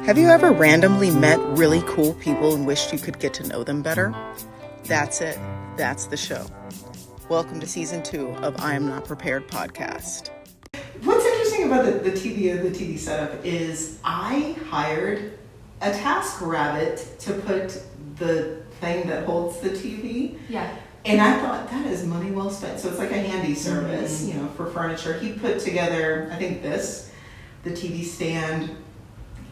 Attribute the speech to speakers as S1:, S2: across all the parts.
S1: Have you ever randomly met really cool people and wished you could get to know them better? That's it. That's the show. Welcome to season 2 of I Am Not Prepared podcast.
S2: What's interesting about the TV setup is I hired a TaskRabbit to put the thing that holds the TV.
S3: Yeah.
S2: And I thought that is money well spent. So it's like a handy service, for furniture. He put together, I think the TV stand,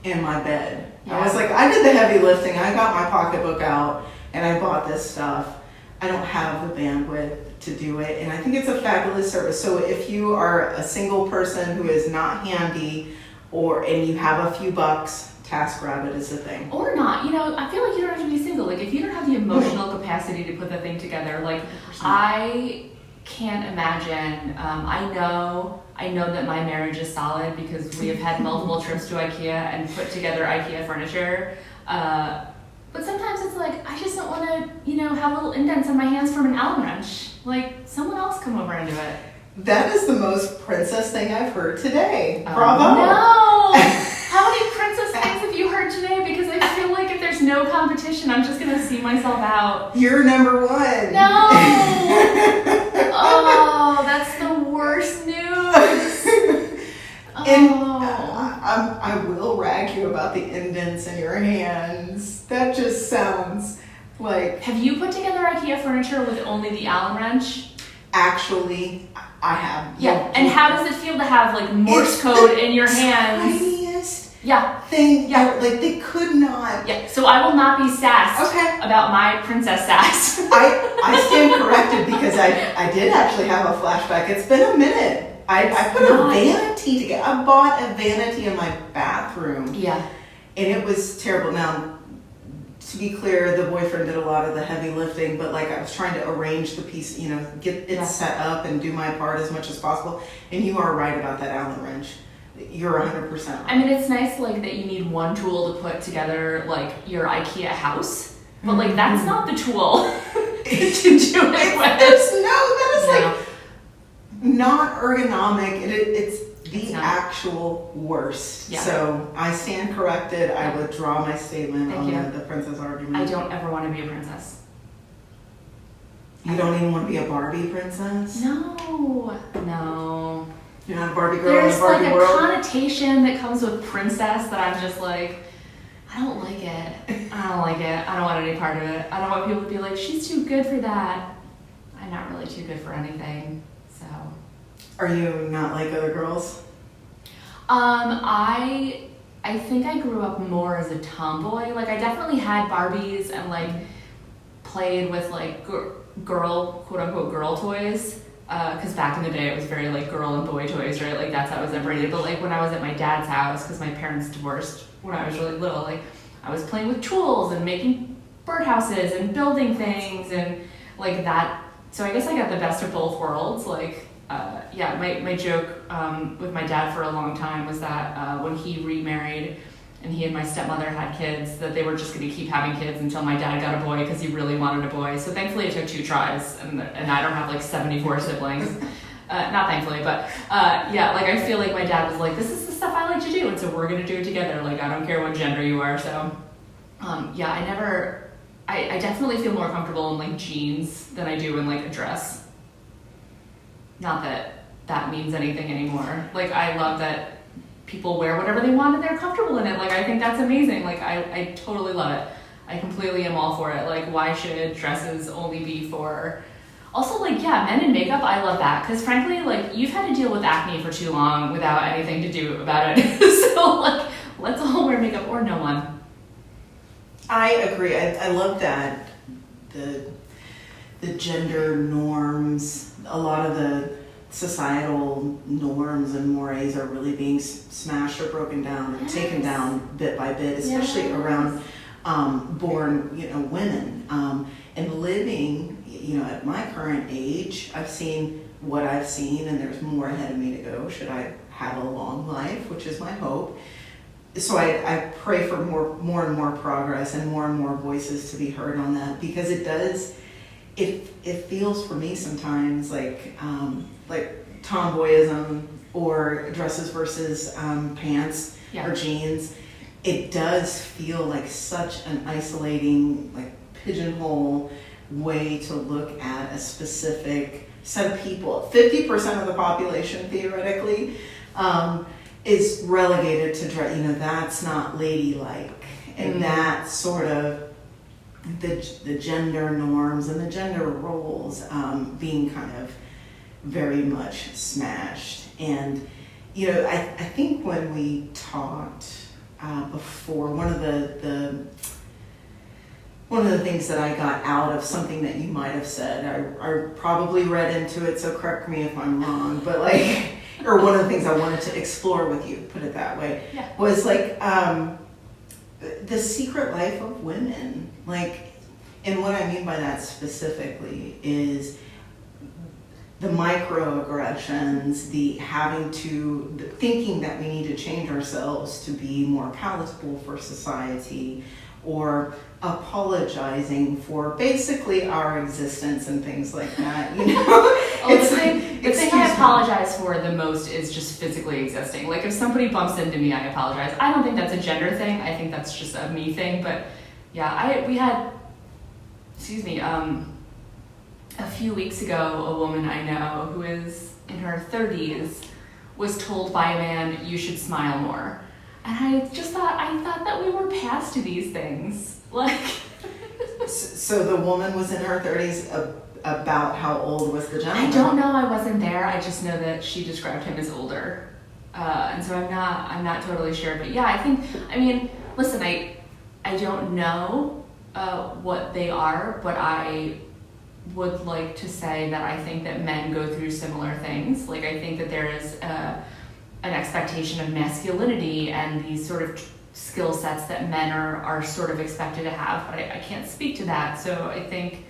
S2: and my bed. Yeah. I was like, I did the heavy lifting. I got my pocketbook out and I bought this stuff. I don't have the bandwidth to do it. And I think it's a fabulous service. So if you are a single person who is not handy and you have a few bucks, TaskRabbit is the thing.
S3: Or not. I feel like you don't have to be single. Like if you don't have the emotional capacity to put the thing together, like 100%. I can't imagine. I know that my marriage is solid because we have had multiple trips to IKEA and put together IKEA furniture. But sometimes it's like, I just don't want to, have little indents on my hands from an Allen wrench. Like, someone else come over and do it.
S2: That is the most princess thing I've heard today. Bravo.
S3: No! How many princess things have you heard today? Because I feel like if there's no competition, I'm just going to see myself out.
S2: You're number one.
S3: No! Oh, that's the worst news.
S2: And I will rag you about the indents in your hands. That just sounds like...
S3: Have you put together IKEA furniture with only the Allen wrench?
S2: Actually, I have.
S3: Yeah, and how does it feel to have like Morse code in your hands?
S2: Tiniest
S3: thing.
S2: Yeah, like they could not.
S3: Yeah, so I will not be sassed about my princess sass.
S2: I stand corrected because I did actually have a flashback. It's been a minute. I put a vanity together. I bought a vanity in my bathroom.
S3: Yeah.
S2: And it was terrible. Now, to be clear, the boyfriend did a lot of the heavy lifting, but like I was trying to arrange the piece, get it set up and do my part as much as possible. And you are right about that Allen wrench. You're 100% right.
S3: I mean, it's nice like that you need one tool to put together like your IKEA house, but like that's not the tool to do it with.
S2: That is like not ergonomic. It's the actual worst.
S3: Yeah.
S2: So I stand corrected. I withdraw my statement on the princess argument.
S3: I don't ever want to be a princess.
S2: You don't even want to be a Barbie princess?
S3: No.
S2: You're not a Barbie girl
S3: There's
S2: in the Barbie
S3: like
S2: world?
S3: a connotation that comes with princess that I'm just like, I don't like it. I don't want any part of it. I don't want people to be like, she's too good for that. I'm not really too good for anything, so.
S2: Are you not like other girls?
S3: I think I grew up more as a tomboy. Like I definitely had Barbies and like played with like girl, quote unquote girl toys. Because back in the day it was very like girl and boy toys, right? Like that's how it was separated. But like when I was at my dad's house, because my parents divorced when I was really little, like I was playing with tools and making birdhouses and building things and like that. So I guess I got the best of both worlds. Like, my joke with my dad for a long time was that when he remarried and he and my stepmother had kids, that they were just going to keep having kids until my dad got a boy because he really wanted a boy. So thankfully it took 2 tries, and I don't have like 74 siblings. Not thankfully, but I feel like my dad was like, this is the stuff I like to do, and so we're going to do it together. Like, I don't care what gender you are. So, I definitely feel more comfortable in like jeans than I do in like a dress. Not that means anything anymore. Like, I love that people wear whatever they want and they're comfortable in it. Like, I think that's amazing. Like, I totally love it. I completely am all for it. Like, why should dresses only be for... Also, like, men in makeup, I love that. Because frankly, like, you've had to deal with acne for too long without anything to do about it. So, like, let's all wear makeup or no one.
S2: I agree. I love that. The gender norms, a lot of the societal norms and mores are really being smashed or broken down and taken down bit by bit, especially around born women. And living, at my current age, I've seen what I've seen, and there's more ahead of me to go should I have a long life, which is my hope. So I pray for more and more progress and more voices to be heard on that, because it does. It feels for me sometimes like tomboyism or dresses versus pants or jeans, it does feel like such an isolating, like pigeonhole way to look at a specific set of people. 50% of the population, theoretically, is relegated to dress. That's not ladylike, and that's sort of the gender norms and the gender roles being kind of very much smashed. And I think when we talked before, one of the things that I got out of something that you might have said, I probably read into it, so correct me if I'm wrong, but or one of the things I wanted to explore with you, put it that way, was the secret life of women. And what I mean by that specifically is the microaggressions, the thinking that we need to change ourselves to be more palatable for society, or apologizing for basically our existence and things like that.
S3: The thing I apologize for the most is just physically existing. If somebody bumps into me, I apologize. I don't think that's a gender thing. I think that's just a me thing. But yeah, we had, a few weeks ago, a woman I know who is in her 30s was told by a man, "You should smile more." And I thought that we were past these things.
S2: So the woman was in her 30s. About how old was the gentleman?
S3: I don't know. I wasn't there. I just know that she described him as older, and so I'm not totally sure. But yeah, listen, I don't know what they are, but I would like to say that I think that men go through similar things. I think that there is an expectation of masculinity and these sort of skill sets that men are sort of expected to have, but I can't speak to that. So I think,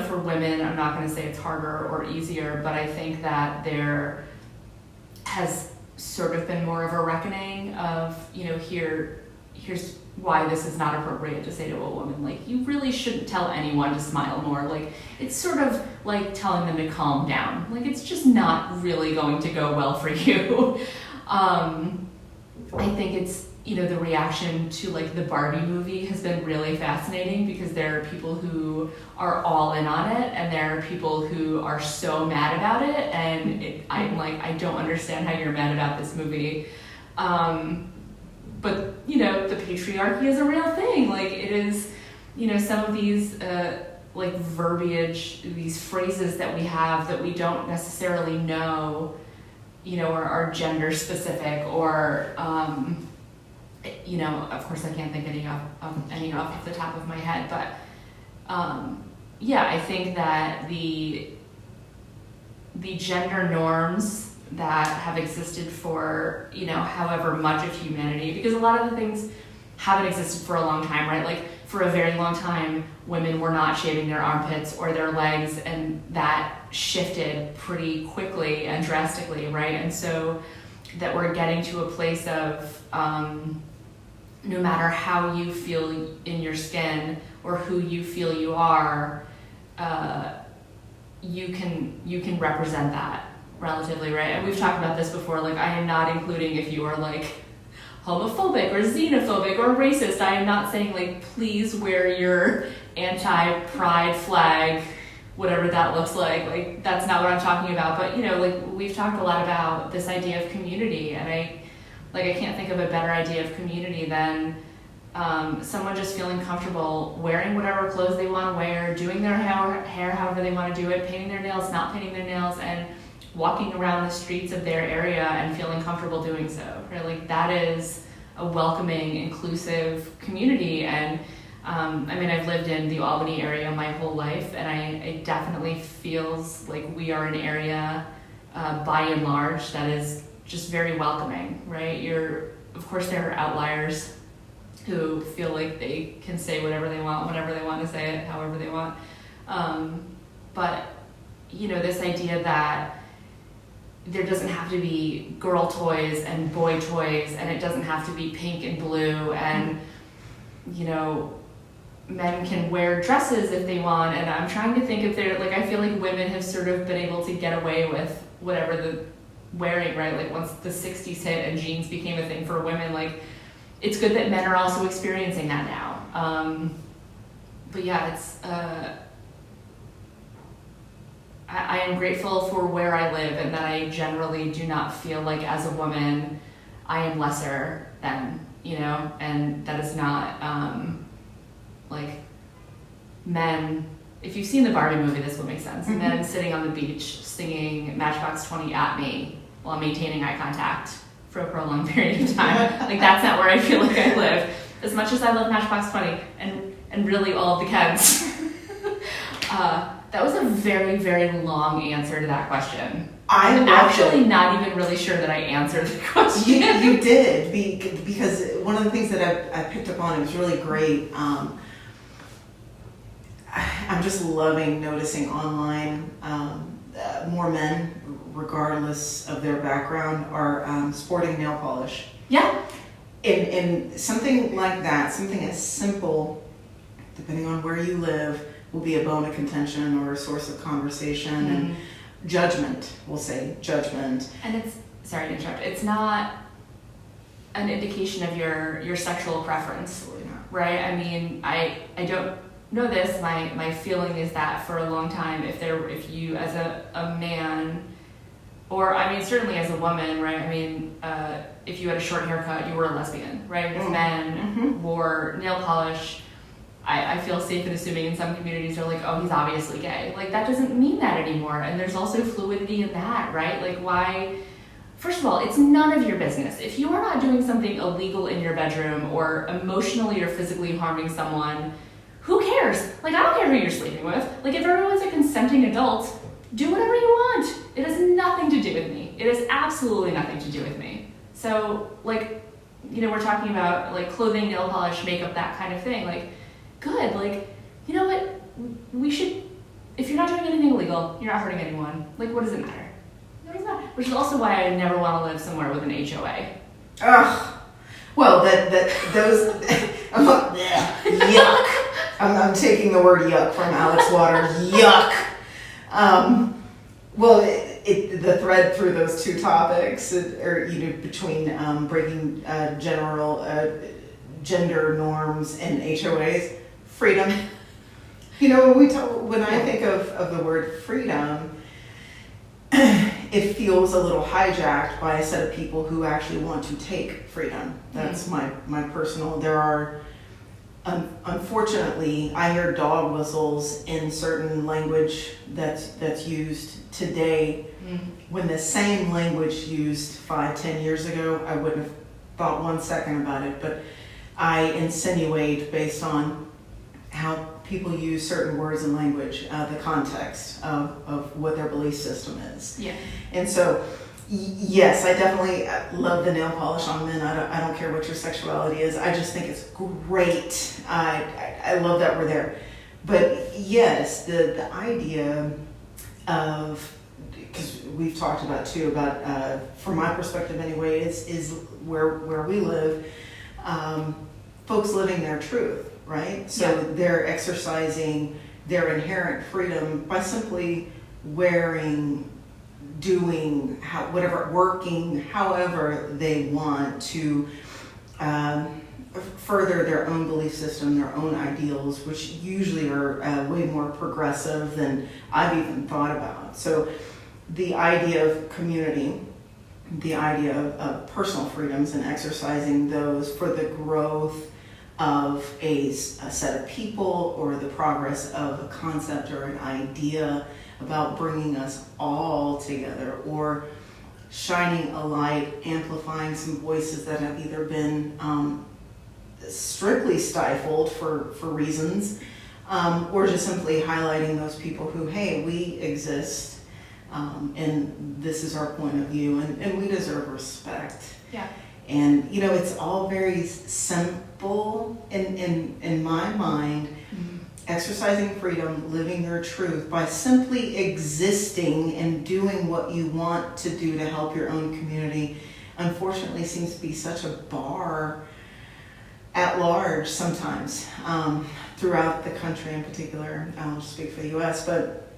S3: for women, I'm not going to say it's harder or easier, but I think that there has sort of been more of a reckoning of, here's why this is not appropriate to say to a woman. You really shouldn't tell anyone to smile more. It's sort of like telling them to calm down. It's just not really going to go well for you. I think it's, the reaction to the Barbie movie has been really fascinating, because there are people who are all in on it, and there are people who are so mad about it, and I don't understand how you're mad about this movie. But, the patriarchy is a real thing. It is, some of these, verbiage, these phrases that we have that we don't necessarily know, are gender specific, or, of course I can't think any off the top of my head, but, I think that the gender norms that have existed for, however much of humanity, because a lot of the things haven't existed for a long time, right? For a very long time, women were not shaving their armpits or their legs, and that shifted pretty quickly and drastically, right? And so that we're getting to a place of, no matter how you feel in your skin or who you feel you are, you can represent that relatively, right? And we've talked about this before. I am not including if you are homophobic or xenophobic or racist. I am not saying please wear your anti-pride flag, whatever that looks like. That's not what I'm talking about. But we've talked a lot about this idea of community, and I can't think of a better idea of community than someone just feeling comfortable wearing whatever clothes they want to wear, doing their hair however they want to do it, painting their nails, not painting their nails, and walking around the streets of their area and feeling comfortable doing so. Right? That is a welcoming, inclusive community. And I've lived in the Albany area my whole life, and it definitely feels like we are an area, by and large, that is just very welcoming, right? Of course, there are outliers who feel like they can say whatever they want, whenever they want to say it, however they want. But, this idea that there doesn't have to be girl toys and boy toys, and it doesn't have to be pink and blue, and, men can wear dresses if they want. And I'm trying to think if I feel like women have sort of been able to get away with whatever the wearing, right? Once the 60s hit and jeans became a thing for women, it's good that men are also experiencing that now. But yeah, it's I am grateful for where I live, and that I generally do not feel like as a woman I am lesser than, and that is not like men. If you've seen the Barbie movie, this will make sense.
S2: Mm-hmm.
S3: Men sitting on the beach singing Matchbox 20 at me while maintaining eye contact for a prolonged period of time. Like, that's not where I feel like I live. As much as I love Matchbox 20 and really all of the Kens. That was a very, very long answer to that question. I'm actually not even really sure that I answered the question.
S2: You did, because one of the things that I picked up on, it was really great. I'm just loving noticing online more men, regardless of their background, are sporting nail polish.
S3: Yeah.
S2: And something like that, something as simple, depending on where you live, will be a bone of contention or a source of conversation. Mm-hmm. And judgment, we'll say judgment.
S3: And it's, sorry to interrupt, it's not an indication of your sexual preference, right? I mean, I don't know this. My feeling is that for a long time, if you as a man, or I mean certainly as a woman, right? I mean, if you had a short haircut, you were a lesbian, right? If men wore nail polish, I feel safe in assuming in some communities they're like, oh, he's obviously gay. Like, that doesn't mean that anymore. And there's also fluidity in that, right? Like, why? First of all, it's none of your business. If you are not doing something illegal in your bedroom or emotionally or physically harming someone, who cares? Like, I don't care who you're sleeping with. Like, if everyone's a consenting adult, do whatever you want. It has nothing to do with me. It has absolutely nothing to do with me. So, like, we're talking about, like, clothing, nail polish, makeup, that kind of thing. Like, good. Like, you know what? We should, if you're not doing anything illegal, you're not hurting anyone. Like, what does it matter? It doesn't matter. Which is also why I never want to live somewhere with an HOA.
S2: Ugh. Well, those, yuck. I'm taking the word yuck from Alex Waters. Yuck. Well, the thread through those two topics, or between breaking general gender norms and HOAs, freedom. When I think of the word freedom, it feels a little hijacked by a set of people who actually want to take freedom. That's my personal. There are, unfortunately, I hear dog whistles in certain language that's used today, when the same language used 5-10 years ago, I wouldn't have thought one second about it. But I insinuate, based on how people use certain words and language, the context of what their belief system is.
S3: Yeah.
S2: And so, yes, I definitely love the nail polish on men. I don't care what your sexuality is. I just think it's great. I love that we're there. But yes, the idea of, because we've talked about too, about from my perspective anyway, is where we live, folks living their truth, right? So they're exercising their inherent freedom by simply wearing, doing, working however they want to further their own belief system, their own ideals, which usually are way more progressive than I've even thought about. So the idea of community, the idea of personal freedoms and exercising those for the growth of a set of people, or the progress of a concept or an idea about bringing us all together, or shining a light, amplifying some voices that have either been strictly stifled for reasons, or just simply highlighting those people who, hey, we exist, and this is our point of view, and we deserve respect.
S3: Yeah.
S2: And it's all very simple in my mind. Exercising freedom, living your truth by simply existing and doing what you want to do to help your own community, unfortunately seems to be such a bar at large sometimes, throughout the country in particular. I'll just speak for the US, but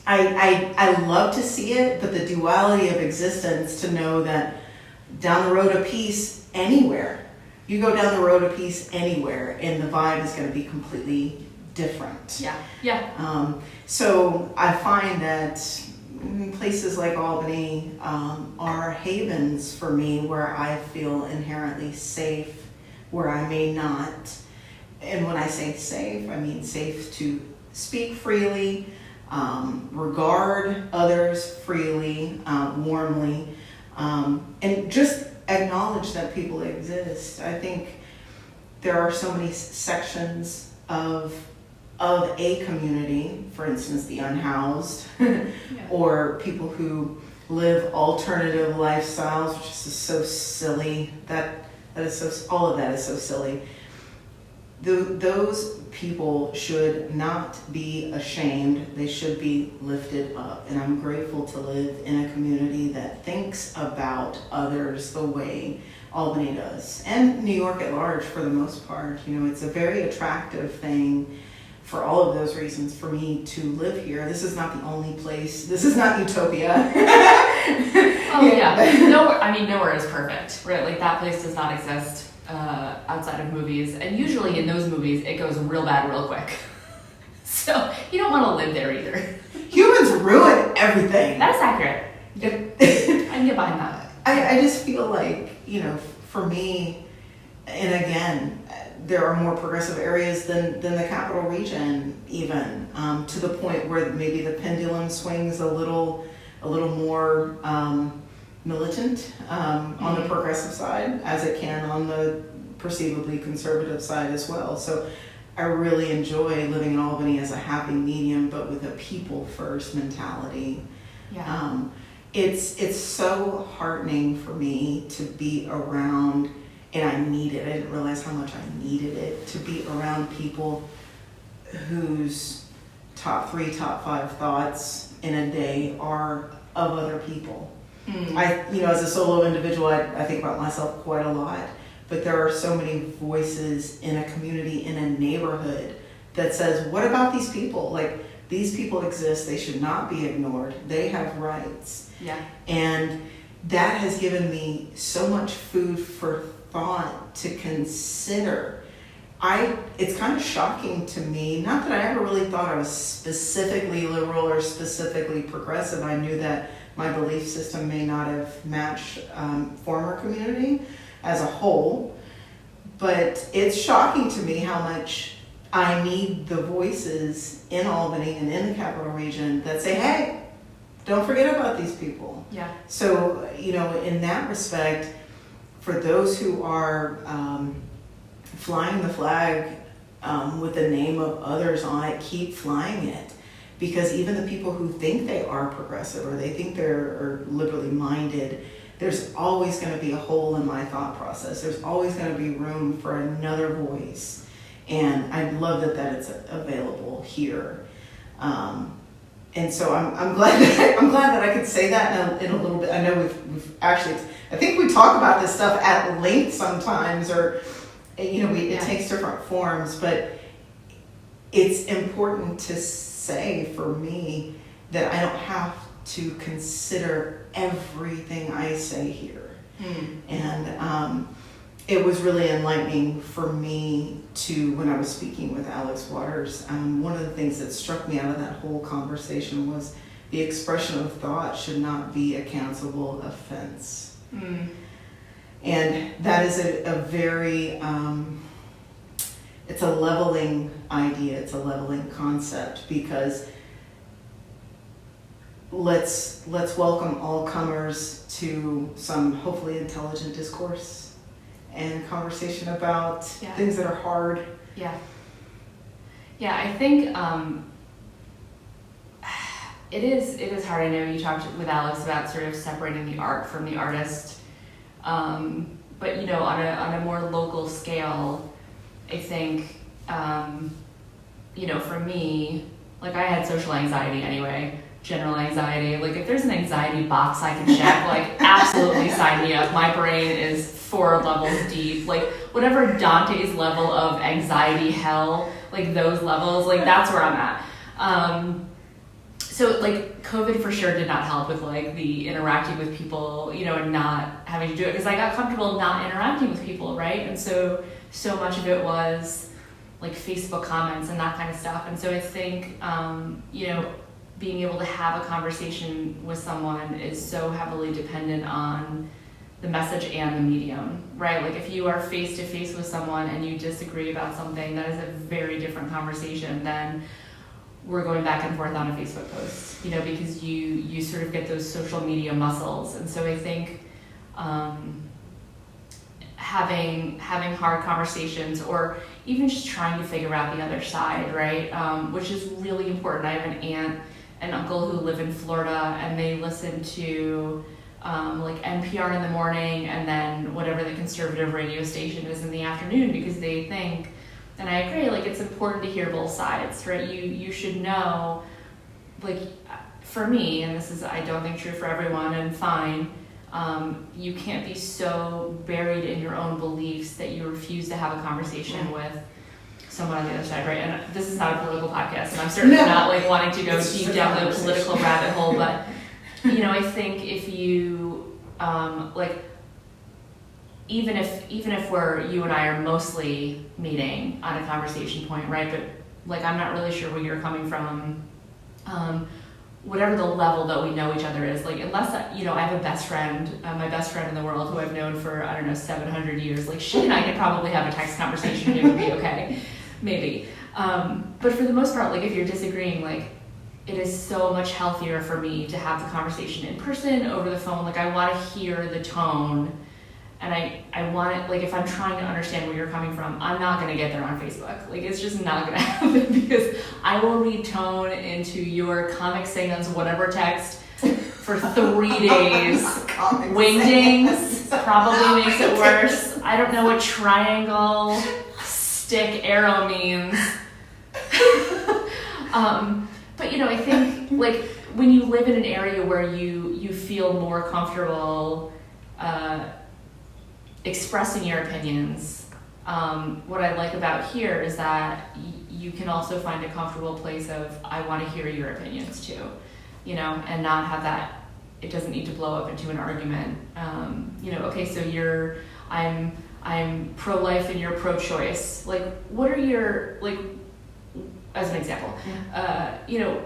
S2: I love to see it, but the duality of existence, to know that down the road of peace anywhere, You go down the road a piece anywhere, and the vibe is going to be completely different.
S3: Yeah.
S2: So I find that places like Albany are havens for me where I feel inherently safe, where I may not. And when I say safe, I mean safe to speak freely, regard others freely, warmly, and just acknowledge that people exist. I think there are so many sections of a community, for instance, the unhoused, or people who live alternative lifestyles, which is just so silly. That is so, all of that is so silly. Those people should not be ashamed. They should be lifted up. And I'm grateful to live in a community that thinks about others the way Albany does, and New York at large for the most part. It's a very attractive thing for all of those reasons for me to live here. This is not the only place. This is not utopia.
S3: Nowhere is perfect, right? Like that place does not exist outside of movies, and usually in those movies it goes real bad real quick. So you don't want to live there either.
S2: Humans ruin everything.
S3: That's accurate. I can get behind that.
S2: I just feel like, for me, and again, there are more progressive areas than the capital region, even to the point where maybe the pendulum swings a little more militant on the progressive side, as it can on the perceivably conservative side as well. So I really enjoy living in Albany as a happy medium, but with a people first mentality.
S3: Yeah.
S2: It's so heartening for me to be around, and I need it. I didn't realize how much I needed it, to be around people whose top 3, top 5 thoughts in a day are of other people. As a solo individual, I think about myself quite a lot, but there are so many voices in a community, in a neighborhood, that says, what about these people? Like, these people exist. They should not be ignored. They have rights.
S3: Yeah.
S2: And that has given me so much food for thought to consider. It's kind of shocking to me, not that I ever really thought I was specifically liberal or specifically progressive. I knew that my belief system may not have matched former community as a whole, but it's shocking to me how much I need the voices in Albany and in the capital region that say, hey, don't forget about these people.
S3: Yeah.
S2: So, in that respect, for those who are flying the flag with the name of others on it, keep flying it. Because even the people who think they are progressive or they think they're liberally minded, there's always going to be a hole in my thought process. There's always going to be room for another voice. And I love that it's available here. And so I'm glad that I could say that in a little bit. I know we've actually, I think we talk about this stuff at length sometimes, or it takes different forms, but it's important to say for me that I don't have to consider everything I say here. And it was really enlightening for me when I was speaking with Alex Waters, one of the things that struck me out of that whole conversation was the expression of thought should not be a cancelable offense. And that is a very, it's a leveling idea, it's a leveling concept, because let's welcome all comers to some hopefully intelligent discourse and conversation about things that are hard.
S3: Yeah, I think it is hard. I know you talked with Alex about sort of separating the art from the artist, but on a more local scale, I think for me, like, I had social anxiety anyway. General anxiety. Like, if there's an anxiety box I can check, like, absolutely sign me up. My brain is 4 levels deep. Like, whatever Dante's level of anxiety hell, like those levels, like, that's where I'm at. so like COVID for sure did not help with like the interacting with people, you know, and not having to do it, because I got comfortable not interacting with people, right? And so much of it was like Facebook comments and that kind of stuff. And so I think, you know, being able to have a conversation with someone is so heavily dependent on the message and the medium, right? Like if you are face to face with someone and you disagree about something, that is a very different conversation than we're going back and forth on a Facebook post, you know, because you sort of get those social media muscles. And so I think having hard conversations, or even just trying to figure out the other side, right? Which is really important. I have an aunt and uncle who live in Florida, and they listen to like NPR in the morning and then whatever the conservative radio station is in the afternoon, because they think, and I agree, like it's important to hear both sides, right? You should know, like for me, and this is I don't think true for everyone, and fine, you can't be so buried in your own beliefs that you refuse to have a conversation with someone on the other side, right? And this is not a political podcast, and I'm certainly not like wanting to go deep down the political rabbit hole, but you know, I think if you like, even if you and I are mostly meeting on a conversation point, right? But like, I'm not really sure where you're coming from. Whatever the level that we know each other is, like, unless, you know, I have a best friend, my best friend in the world who I've known for, I don't know, 700 years, like she and I could probably have a text conversation and it would be okay, maybe. But for the most part, like if you're disagreeing, like it is so much healthier for me to have the conversation in person, over the phone. Like I want to hear the tone, and I want it, like if I'm trying to understand where you're coming from, I'm not going to get there on Facebook. Like it's just not going to happen, because I will read tone into your Comic Sans whatever text for 3 days. Wingdings probably makes it worse. I don't know what triangle, stick, arrow means. But you know, I think like when you live in an area where you feel more comfortable expressing your opinions, what I like about here is that you can also find a comfortable place of, I want to hear your opinions too, you know, and not have that, it doesn't need to blow up into an argument. You know, okay, so I'm pro-life and you're pro-choice. Like, what are your, like, as an example, you know,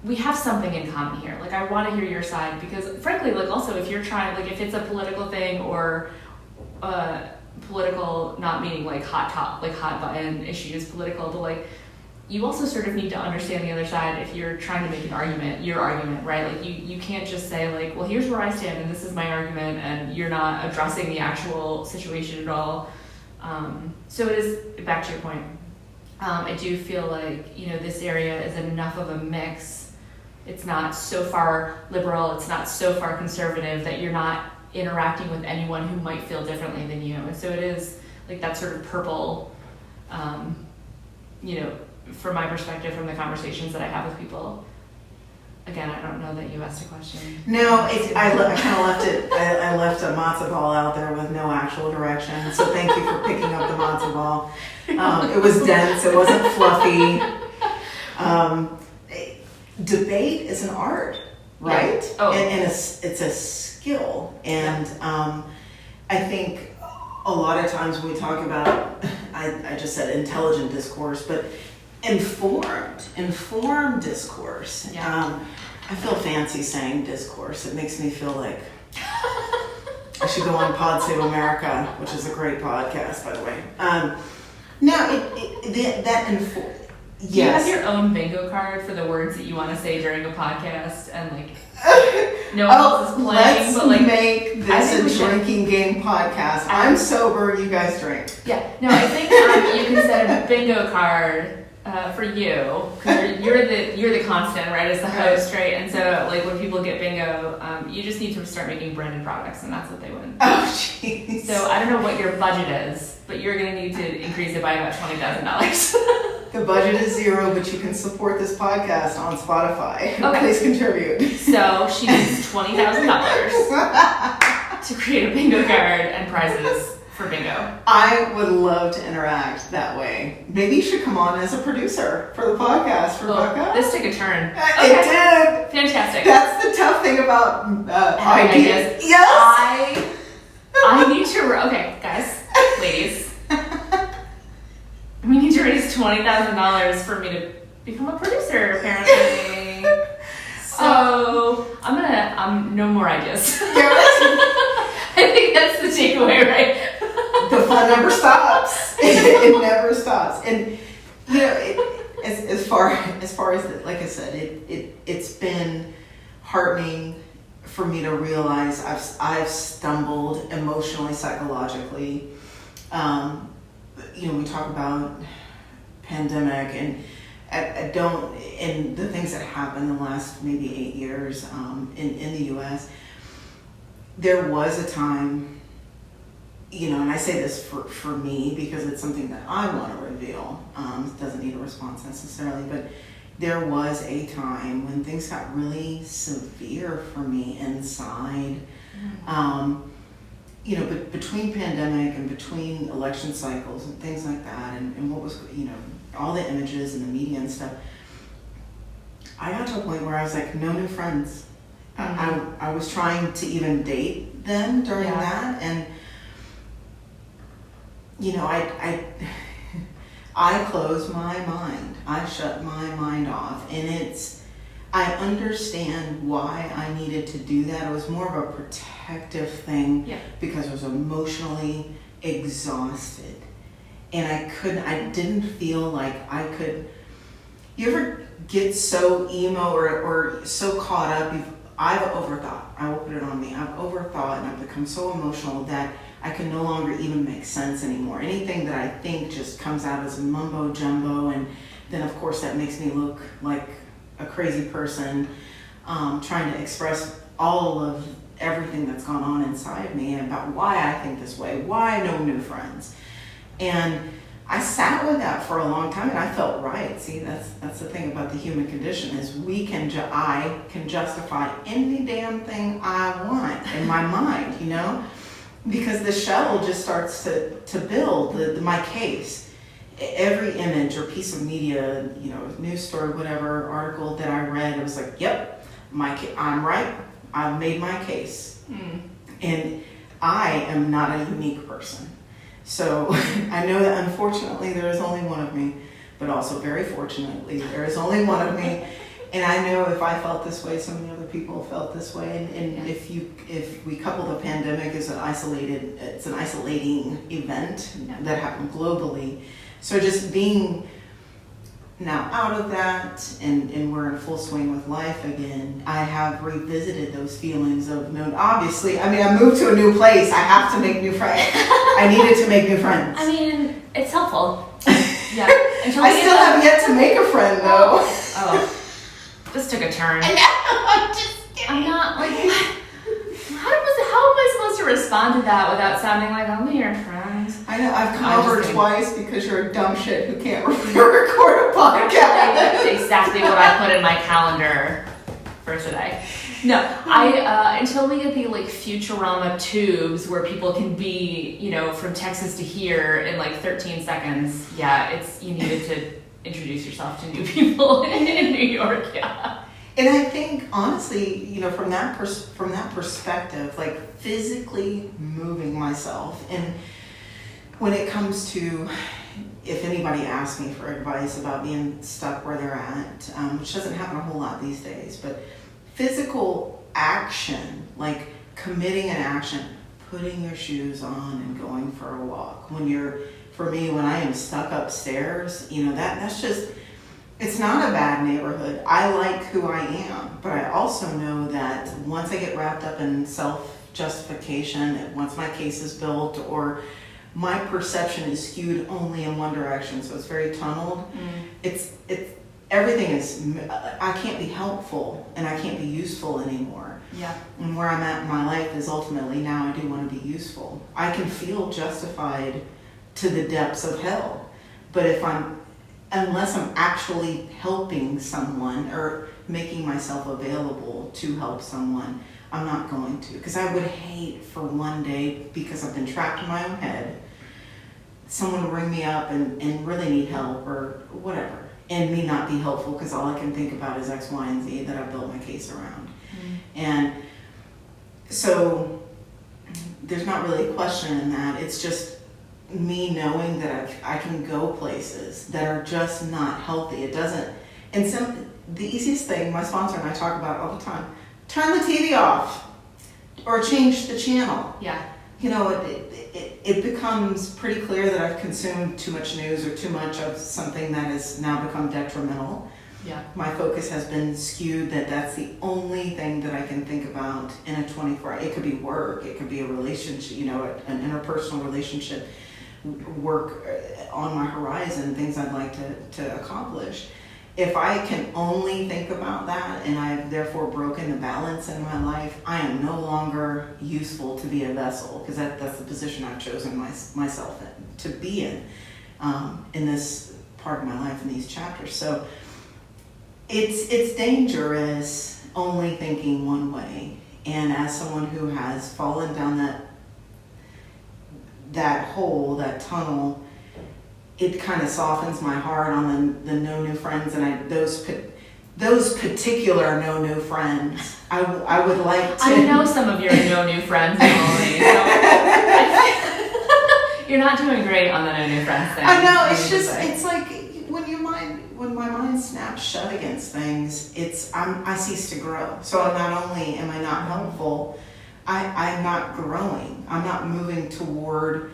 S3: we have something in common here. Like, I want to hear your side, because frankly, like also if you're trying, like if it's a political thing, or political, not meaning like hot button issues, political, but like you also sort of need to understand the other side if you're trying to make an argument, your argument, right? Like you can't just say like, well, here's where I stand and this is my argument, and you're not addressing the actual situation at all. So it is, back to your point, I do feel like, you know, this area is enough of a mix. It's not so far liberal, it's not so far conservative that you're not interacting with anyone who might feel differently than you. And so it is like that sort of purple, you know, from my perspective, from the conversations that I have with people. Again, I don't know that you asked a question.
S2: No, I kind of left it, I left a matzo ball out there with no actual direction. So thank you for picking up the matzo ball. It was dense, it wasn't fluffy. Debate is an art, right?
S3: Yeah. Oh.
S2: And it's a skill. And I think a lot of times when we talk about, I just said intelligent discourse, but informed discourse.
S3: Yeah.
S2: I feel fancy saying discourse. It makes me feel like I should go on Pod Save America, which is a great podcast, by the way.
S3: Do you have your own bingo card for the words that you want to say during a podcast, and like no one else is playing? But like,
S2: make this a drinking game podcast. I'm sober. You guys drink.
S3: Yeah. No, I think you can set a bingo card for you, because you're the constant, right, as the host, right? And so like when people get bingo, you just need to start making branded products, and that's what they win.
S2: Oh, jeez.
S3: So I don't know what your budget is, but you're going to need to increase it by about $20,000.
S2: The budget is $0, but you can support this podcast on Spotify.
S3: Okay.
S2: Please contribute.
S3: So she needs $20,000 to create a bingo card and prizes for bingo.
S2: I would love to interact that way. Maybe you should come on as a producer for the podcast, Rebecca.
S3: This took a turn.
S2: It did.
S3: Fantastic.
S2: That's the tough thing about ideas.
S3: Yes. I need to. Okay, guys, ladies, we need to raise $20,000 for me to become a producer. Apparently. So I'm no more ideas. I think that's the takeaway, right?
S2: The fun never stops. It never stops. And you know, as far as like I said, it's been heartening for me to realize I've stumbled emotionally, psychologically. You know, we talk about pandemic and and the things that happened in the last maybe 8 years in the U.S. There was a time, you know, and I say this for me because it's something that I want to reveal. It doesn't need a response necessarily, but there was a time when things got really severe for me inside. You know, but between pandemic and between election cycles and things like that, and what was, you know, all the images and the media and stuff, I got to a point where I was like, no new friends. I was trying to even date then during that, and you know, I closed my mind. I shut my mind off, and I understand why I needed to do that. It was more of a protective thing because I was emotionally exhausted, and I didn't feel like I could. You ever get so emo or so caught up? I've overthought. I will put it on me. I've overthought, and I've become so emotional that I can no longer even make sense anymore. Anything that I think just comes out as mumbo jumbo, and then of course that makes me look like a crazy person, trying to express all of everything that's gone on inside me about why I think this way, why no new friends. And I sat with that for a long time, and I felt right. See, that's the thing about the human condition is I can justify any damn thing I want in my mind, you know, because the shell just starts to build my case. Every image or piece of media, you know, news story, whatever article that I read, it was like, yep, I'm right. I've made my case, and I am not a unique person. So I know that unfortunately there is only one of me, but also very fortunately there is only one of me. And I know if I felt this way, so many other people felt this way. And if we couple the pandemic as it's an isolating event that happened globally. So just being now out of that and we're in full swing with life again, I have revisited those feelings of no. Obviously, I mean, I moved to a new place. I have to make new friends. I needed to make new friends.
S3: I mean, it's helpful. Yeah.
S2: I still have yet to make a friend though.
S3: Oh, this took a turn.
S2: I'm just kidding.
S3: I'm not like. How am I supposed to respond to that without sounding like I'm your friend?
S2: I know, I've come over twice because you're a dumb shit who can't record a podcast.
S3: That's exactly what I put in my calendar for today. No, until we get the like Futurama tubes where people can be, you know, from Texas to here in like 13 seconds. Yeah, you needed to introduce yourself to new people in New York. Yeah.
S2: And I think, honestly, you know, from that perspective, like physically moving myself, and when it comes to, if anybody asks me for advice about being stuck where they're at, which doesn't happen a whole lot these days, but physical action, like committing an action, putting your shoes on and going for a walk. For me, when I am stuck upstairs, you know, that's just, it's not a bad neighborhood. I like who I am, but I also know that once I get wrapped up in self-justification, that once my case is built or my perception is skewed only in one direction, so it's very tunneled, everything is, I can't be helpful and I can't be useful anymore.
S3: Yeah.
S2: And where I'm at in my life is ultimately now I do want to be useful. I can feel justified to the depths of hell, but unless I'm actually helping someone or making myself available to help someone, I'm not going to, because I would hate for one day, because I've been trapped in my own head, someone will ring me up and really need help or whatever, and me not be helpful because all I can think about is X, Y, and Z that I've built my case around. And so there's not really a question in that. It's just me knowing that I can go places that are just not healthy. It doesn't, and the easiest thing, my sponsor and I talk about all the time, turn the TV off or change the channel.
S3: Yeah.
S2: You know, it becomes pretty clear that I've consumed too much news or too much of something that has now become detrimental.
S3: Yeah.
S2: My focus has been skewed that that's the only thing that I can think about in a 24-hour. It could be work, it could be a relationship, you know, an interpersonal relationship, work on my horizon, things I'd like to accomplish. If I can only think about that and I've therefore broken the balance in my life, I am no longer useful to be a vessel, because that's the position I've chosen myself to be in this part of my life, in these chapters. So it's dangerous only thinking one way. And as someone who has fallen down that hole, that tunnel, it kind of softens my heart on the no new friends, and those particular no new friends. I would like to.
S3: I know some of your no new friends, Emily. So you're not doing great on the no new friends thing.
S2: I know, it's like when my mind snaps shut against things, I cease to grow. So not only am I not helpful, I'm not growing. I'm not moving toward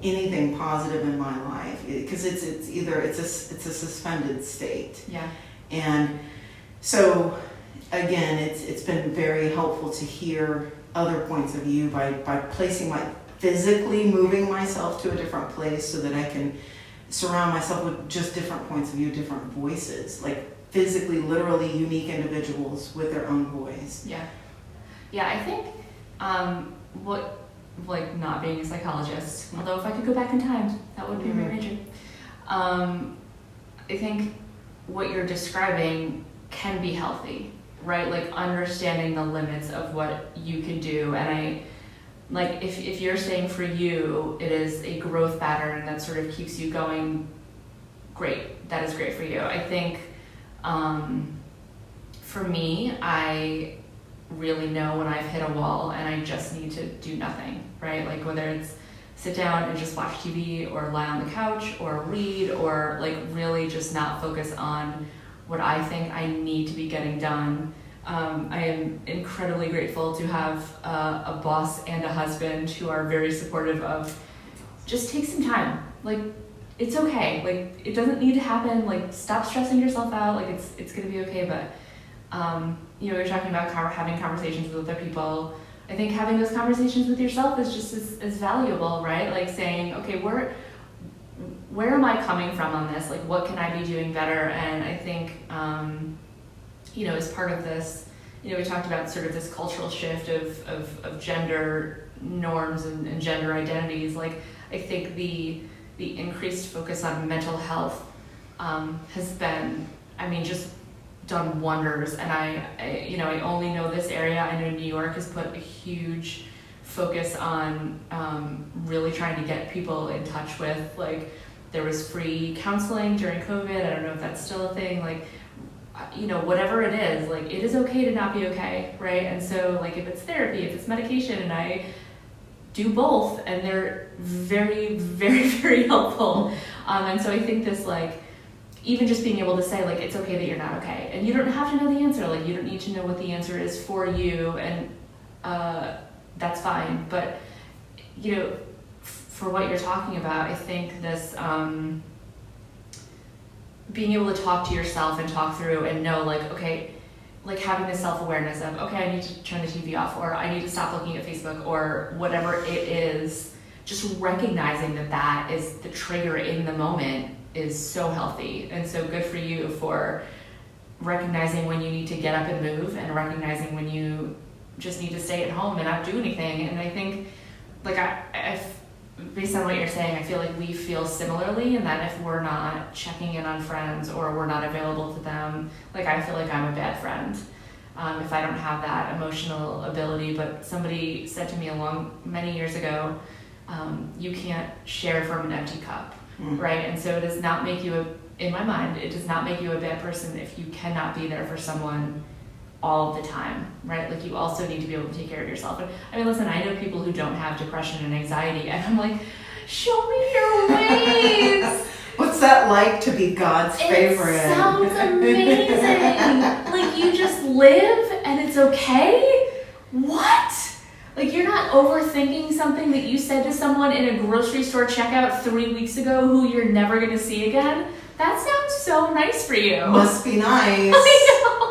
S2: anything positive in my life, because it's a suspended state.
S3: Yeah.
S2: And so again, it's been very helpful to hear other points of view by physically moving myself to a different place, so that I can surround myself with just different points of view, different voices, like physically, literally unique individuals with their own voice.
S3: Yeah. Yeah, I think not being a psychologist, although if I could go back in time, that would be my major. I think what you're describing can be healthy, right? Like understanding the limits of what you can do. And if you're saying for you, it is a growth pattern that sort of keeps you going, great, that is great for you. I think for me, I really know when I've hit a wall and I just need to do nothing, right? Like whether it's sit down and just watch TV or lie on the couch or read, or like really just not focus on what I think I need to be getting done. I am incredibly grateful to have a boss and a husband who are very supportive of just take some time. Like it's okay. Like it doesn't need to happen. Like stop stressing yourself out. Like it's gonna be okay. But you're talking about having conversations with other people. I think having those conversations with yourself is just as valuable, right? Like saying, okay, where am I coming from on this? Like, what can I be doing better? And I think, as part of this, we talked about sort of this cultural shift of gender norms and gender identities. Like, I think the increased focus on mental health has been, just done wonders. And I only know this area. I know New York has put a huge focus on really trying to get people in touch with, like, there was free counseling during COVID. I don't know if that's still a thing. Like, whatever it is, like, it is okay to not be okay, right? And so, like, if it's therapy, if it's medication, and I do both, and they're very, very, very helpful. And so I think this, like, even just being able to say, like, it's okay that you're not okay. And you don't have to know the answer. Like, you don't need to know what the answer is for you, and that's fine. But, for what you're talking about, I think this being able to talk to yourself and talk through and know, like, okay, like having this self-awareness of, okay, I need to turn the TV off, or I need to stop looking at Facebook, or whatever it is, just recognizing that is the trigger in the moment is so healthy. And so good for you for recognizing when you need to get up and move, and recognizing when you just need to stay at home and not do anything. And I think, like, I based on what you're saying, I feel like we feel similarly, and that if we're not checking in on friends or we're not available to them, like, I feel like I'm a bad friend. if I don't have that emotional ability. But somebody said to me many years ago, you can't share from an empty cup, right? And so it does not make you in my mind, it does not make you a bad person if you cannot be there for someone all the time, right? Like, you also need to be able to take care of yourself. And I mean, listen, I know people who don't have depression and anxiety, and I'm like, show me your ways.
S2: What's that like to be God's favorite?
S3: It sounds amazing. Like, you just live and it's okay? What? Like, you're not overthinking something that you said to someone in a grocery store checkout 3 weeks ago who you're never going to see again? That sounds so nice for you.
S2: Must be nice.
S3: I know.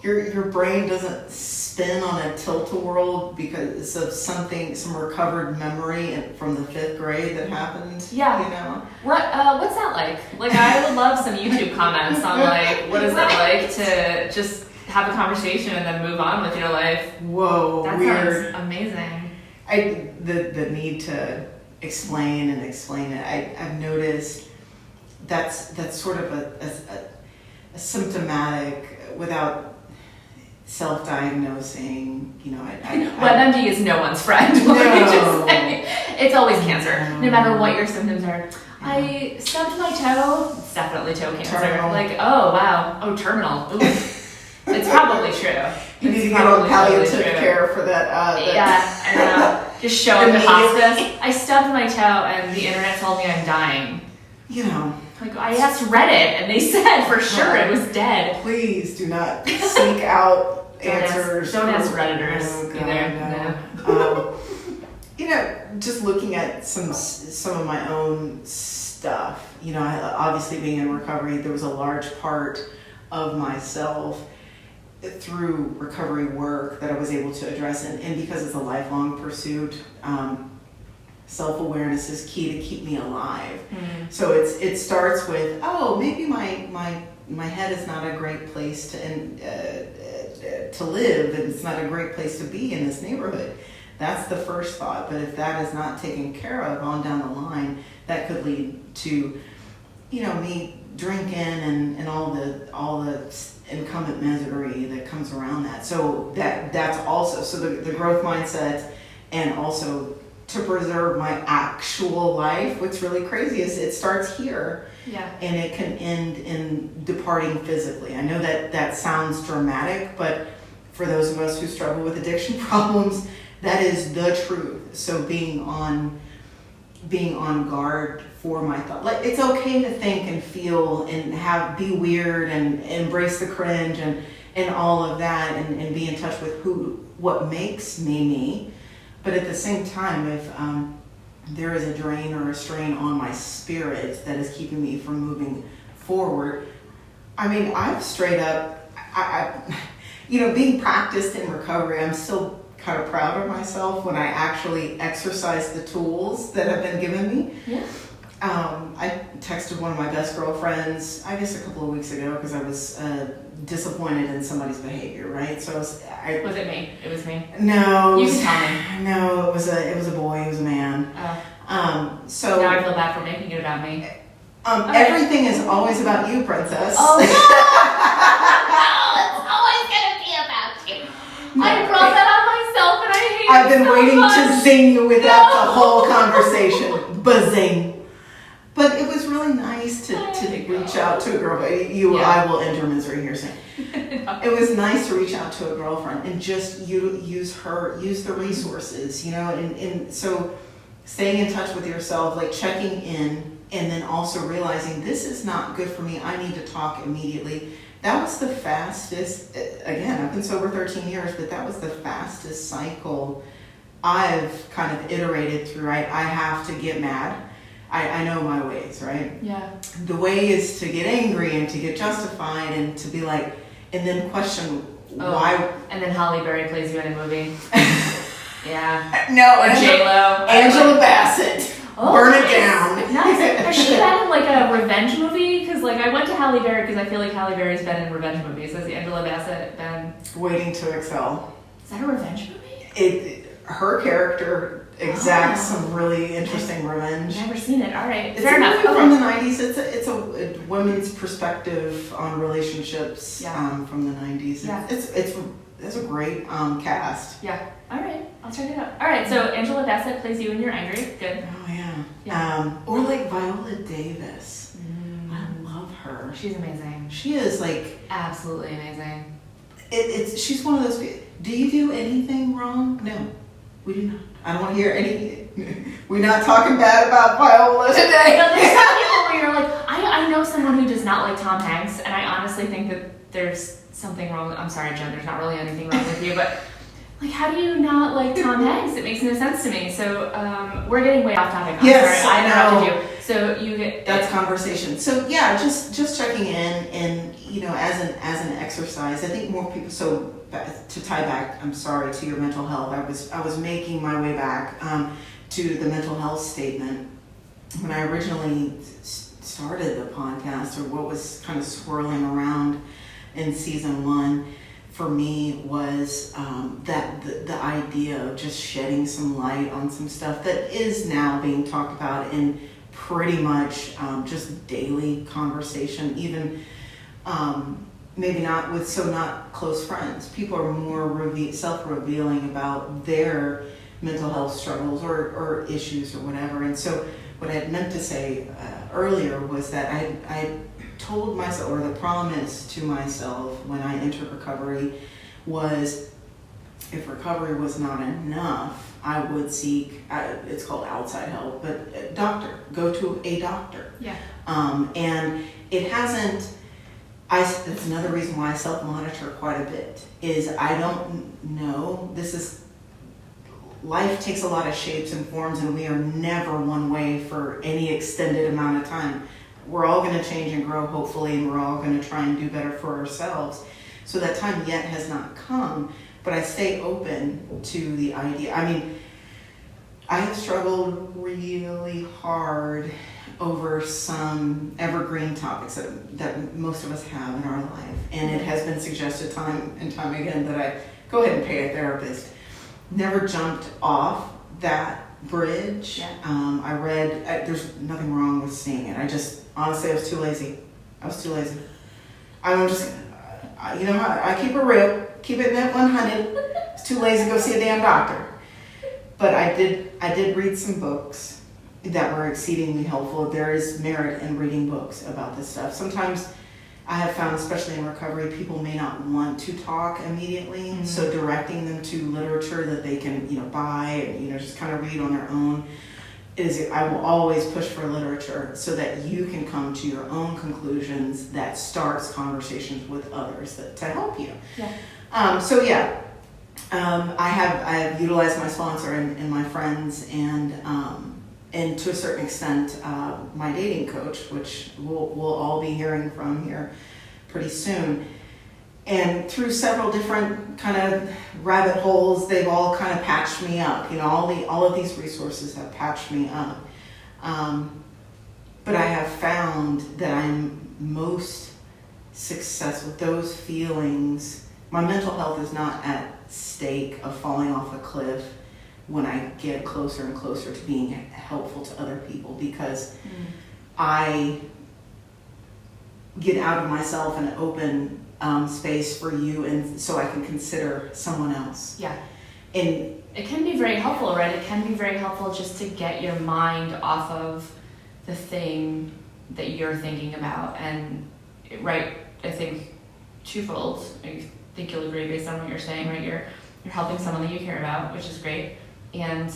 S2: Your brain doesn't spin on a tilt-a-whirl because of some recovered memory from the 5th grade that happened.
S3: Yeah.
S2: You know?
S3: What's that like? Like, I would love some YouTube comments on, like, what is it like to just have a conversation and then move on with your life?
S2: Whoa,
S3: that
S2: weird.
S3: Sounds amazing.
S2: The need to explain it. I've noticed that's sort of a symptomatic, without self-diagnosing, you know.
S3: WebMD is no one's friend.
S2: No.
S3: Let me just say. It's always cancer, no matter what your symptoms are. I stubbed my toe. It's definitely toe cancer.
S2: Terminal.
S3: Like, oh wow, oh, terminal. Ooh. It's probably true.
S2: You need to get on palliative care for that.
S3: Yeah, I know. Just show up at hospice. I stubbed my toe, and the internet told me I'm dying.
S2: You know.
S3: Like, I asked Reddit, and they said for sure it was dead.
S2: Please do not seek out answers.
S3: Don't ask Redditors
S2: either.
S3: No.
S2: You know, just looking at some of my own stuff. You know, obviously being in recovery, there was a large part of myself through recovery work that I was able to address, and because it's a lifelong pursuit. Self-awareness is key to keep me alive. So it starts with, maybe my head is not a great place to live, and it's not a great place to be in this neighborhood. That's the first thought. But if that is not taken care of on down the line, that could lead to, you know, me drinking and all the incumbent misery that comes around that. So that's also the growth mindset, and also to preserve my actual life. What's really crazy is it starts here, and it can end in departing physically. I know that sounds dramatic, but for those of us who struggle with addiction problems, that is the truth. So being on guard for my thought. Like, it's okay to think and feel and be weird and embrace the cringe and all of that, and be in touch with what makes me. But at the same time, if there is a drain or a strain on my spirit that is keeping me from moving forward, I mean, I've straight up, being practiced in recovery, I'm still kind of proud of myself when I actually exercise the tools that have been given me.
S3: Yeah.
S2: I texted one of my best girlfriends, I guess a couple of weeks ago, because I was disappointed in somebody's behavior, right? So was
S3: it me? It was me.
S2: No.
S3: You can tell me.
S2: No, it was a boy. It was a man.
S3: Oh.
S2: So
S3: now I feel bad for making it about me.
S2: Everything is always about you, princess.
S3: Oh no! It's always gonna be about you. No. I brought that on myself, and I hate
S2: I've
S3: it
S2: been
S3: so
S2: waiting
S3: much.
S2: to zing you with that the whole conversation. Buzzing. But it was really nice to reach out to a girl. I will end your misery here soon. It was nice to reach out to a girlfriend and just use the resources, you know, and so staying in touch with yourself, like checking in, and then also realizing this is not good for me. I need to talk immediately. That was the fastest, again, I've been sober 13 years, but that was the fastest cycle I've kind of iterated through, right? I have to get mad. I know my ways, right?
S3: Yeah.
S2: The way is to get angry and to get justified and to be like, and then question why.
S3: And then Halle Berry plays you in a movie. Yeah.
S2: No,
S3: Or J-Lo.
S2: Angela Bassett.
S3: Oh,
S2: Burn
S3: nice.
S2: it down.
S3: Nice. Has she been in like a revenge movie? Because like I went to Halle Berry because I feel like Halle Berry's been in revenge movies. Has Angela Bassett been?
S2: Waiting to Excel.
S3: Is that a revenge movie?
S2: Her character exacts some really interesting revenge.
S3: I've never seen it. All right.
S2: It's
S3: Fair
S2: a
S3: enough.
S2: movie
S3: Okay.
S2: from the 90s. It's a women's perspective on relationships from the 90s.
S3: Yeah.
S2: It's great cast.
S3: Yeah. All right. I'll check it out. All right. So Angela Bassett plays you when you're angry. Good.
S2: Oh yeah.
S3: Yeah.
S2: Or like Viola Davis. I love her.
S3: She's amazing.
S2: She is like
S3: Absolutely amazing.
S2: she's one of those people. Do you do anything wrong? No, we do not. I don't want to hear any. We're not talking bad about Viola today.
S3: No, there's some people where you're like, I know someone who does not like Tom Hanks, and I honestly think that there's something wrong. I'm sorry, Jen, there's not really anything wrong with you, but like, how do you not like Tom Hanks? It makes no sense to me. So we're getting way off topic.
S2: Yes,
S3: sorry,
S2: I
S3: I
S2: know.
S3: interrupted you. So you get
S2: That's conversation. So yeah, just checking in, and as an exercise. I think more people. So to tie back, I'm sorry, to your mental health. I was making my way back to the mental health statement when I originally started the podcast, or what was kind of swirling around in season 1. For me was that the idea of just shedding some light on some stuff that is now being talked about in pretty much just daily conversation, even maybe not with not close friends. People are more self-revealing about their mental health struggles or issues or whatever. And so what I had meant to say earlier was that I told myself, or the promise to myself when I entered recovery was, if recovery was not enough, I would seek, it's called outside help, but go to a doctor.
S3: Yeah.
S2: And it hasn't, that's another reason why I self-monitor quite a bit, is I don't know, life takes a lot of shapes and forms, and we are never one way for any extended amount of time. We're all going to change and grow, hopefully, and we're all going to try and do better for ourselves. So that time yet has not come, but I stay open to the idea. I mean, I have struggled really hard over some evergreen topics that most of us have in our life. And it has been suggested time and time again that I go ahead and pay a therapist. Never jumped off that bridge.
S3: Yeah.
S2: I read, there's nothing wrong with seeing it. Honestly, I was too lazy. I'm just, how I keep it real, keep it at 100. I was too lazy to go see a damn doctor. But I did read some books that were exceedingly helpful. There is merit in reading books about this stuff. Sometimes I have found, especially in recovery, people may not want to talk immediately. Mm-hmm. So directing them to literature that they can, buy and, just kind of read on their own I will always push for literature so that you can come to your own conclusions that starts conversations with others to help you.
S3: Yeah.
S2: I have utilized my sponsor and my friends and to a certain extent my dating coach, which we'll all be hearing from here pretty soon. And through several different kind of rabbit holes, they've all kind of patched me up. All of these resources have patched me up. But I have found that I'm most successful with those feelings. My mental health is not at stake of falling off a cliff when I get closer and closer to being helpful to other people, because I get out of myself and open space for you, and so I can consider someone else.
S3: Yeah.
S2: And
S3: it can be very helpful, right? It can be very helpful just to get your mind off of the thing that you're thinking about. And right, I think twofold. I think you'll agree based on what you're saying, right? You're helping someone that you care about, which is great, and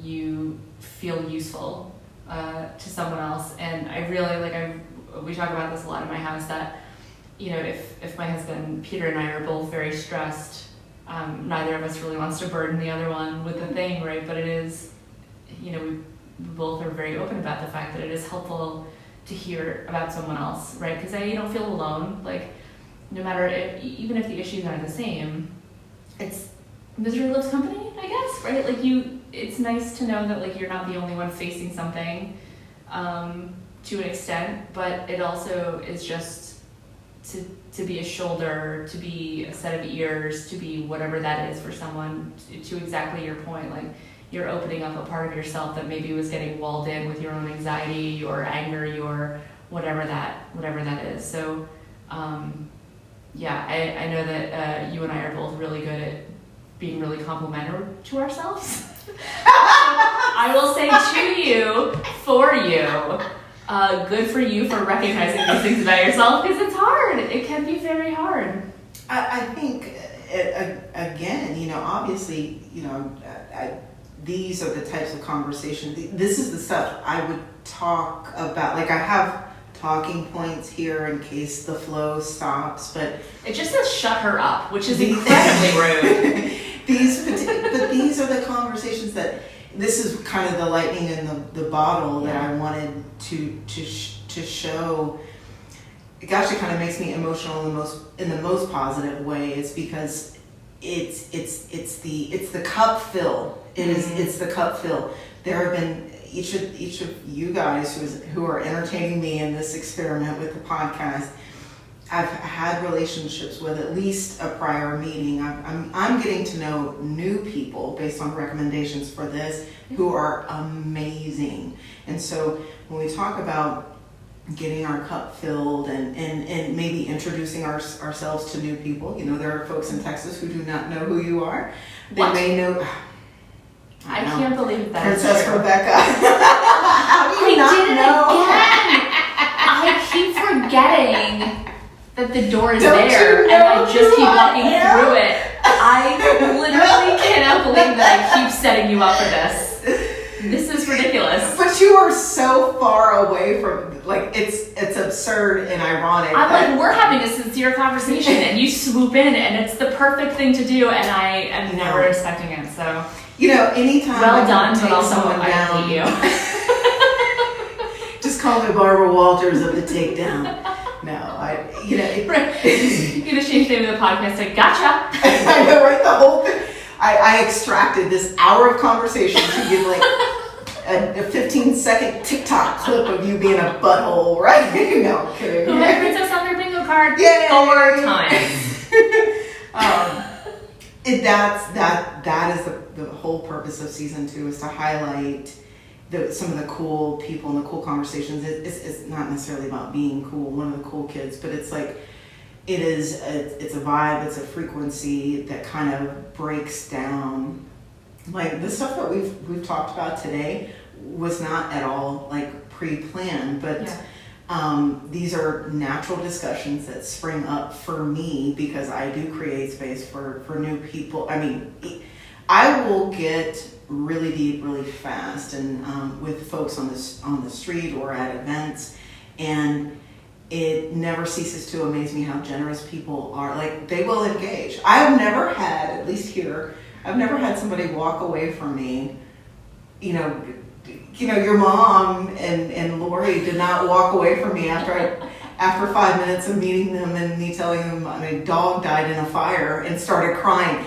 S3: you feel useful to someone else. And I really we talk about this a lot in my house, that if my husband Peter and I are both very stressed, neither of us really wants to burden the other one with the thing, right? But it is, we both are very open about the fact that it is helpful to hear about someone else, right? Because you don't feel alone. Like, no matter even if the issues aren't the same, it's misery loves company, I guess, right? Like it's nice to know that you're not the only one facing something, to an extent, but it also is just to be a shoulder, to be a set of ears, to be whatever that is for someone, to exactly your point. Like, you're opening up a part of yourself that maybe was getting walled in with your own anxiety, your anger, your whatever that is. So, I know that you and I are both really good at being really complimentary to ourselves. I will say to you, for you, good for you for recognizing these things about yourself, because it's hard. It can be very hard.
S2: I think, again, obviously, these are the types of conversations. This is the stuff I would talk about. Like, I have talking points here in case the flow stops, but
S3: it just says shut her up, which is incredibly rude.
S2: But these are the conversations that, this is kind of the lightning in the bottle that I wanted to show. Gosh, it kind of makes me emotional in the most positive way. It's because it's the cup fill. It's the cup fill. There have been each of you guys who are entertaining me in this experiment with the podcast. I've had relationships with at least a prior meeting. I'm getting to know new people based on recommendations for this who are amazing. And so when we talk about getting our cup filled and maybe introducing ourselves to new people, there are folks in Texas who do not know who you are. They may know.
S3: I can't believe that.
S2: Princess Rebecca. How do you not know?
S3: I keep forgetting that the door is
S2: Don't
S3: there,
S2: you
S3: and
S2: know
S3: I just keep walking
S2: am?
S3: through it. I literally cannot believe that I keep setting you up for this. This is ridiculous.
S2: But you are so far away from, like, it's absurd and ironic.
S3: I'm like, we're having a sincere conversation, and you swoop in, and it's the perfect thing to do, and I am never expecting it. So,
S2: anytime
S3: well done, but
S2: take
S3: also
S2: someone
S3: I
S2: down,
S3: hate you.
S2: just call me Barbara Walters of the Takedown. No,
S3: You're gonna change the name of the podcast. Like, gotcha.
S2: I know, right? The whole thing. I extracted this hour of conversation to give like a 15-second TikTok clip of you being a butthole, right? No, kidding.
S3: Who had Princess on their bingo card?
S2: Yay!
S3: 4 times.
S2: That is the whole purpose of season 2, is to highlight some of the cool people and the cool conversations. It's not necessarily about being cool, one of the cool kids, but it's like, it's a vibe, it's a frequency that kind of breaks down. Like, the stuff that we've talked about today was not at all like pre-planned, but these are natural discussions that spring up for me because I do create space for new people. I mean, I will get really deep really fast, and with folks on the street or at events, and it never ceases to amaze me how generous people are. Like, they will engage. I've never had, at least here, I've never had somebody walk away from me. Your mom and Lori did not walk away from me after 5 minutes of meeting them and me telling them my dog died in a fire, and started crying.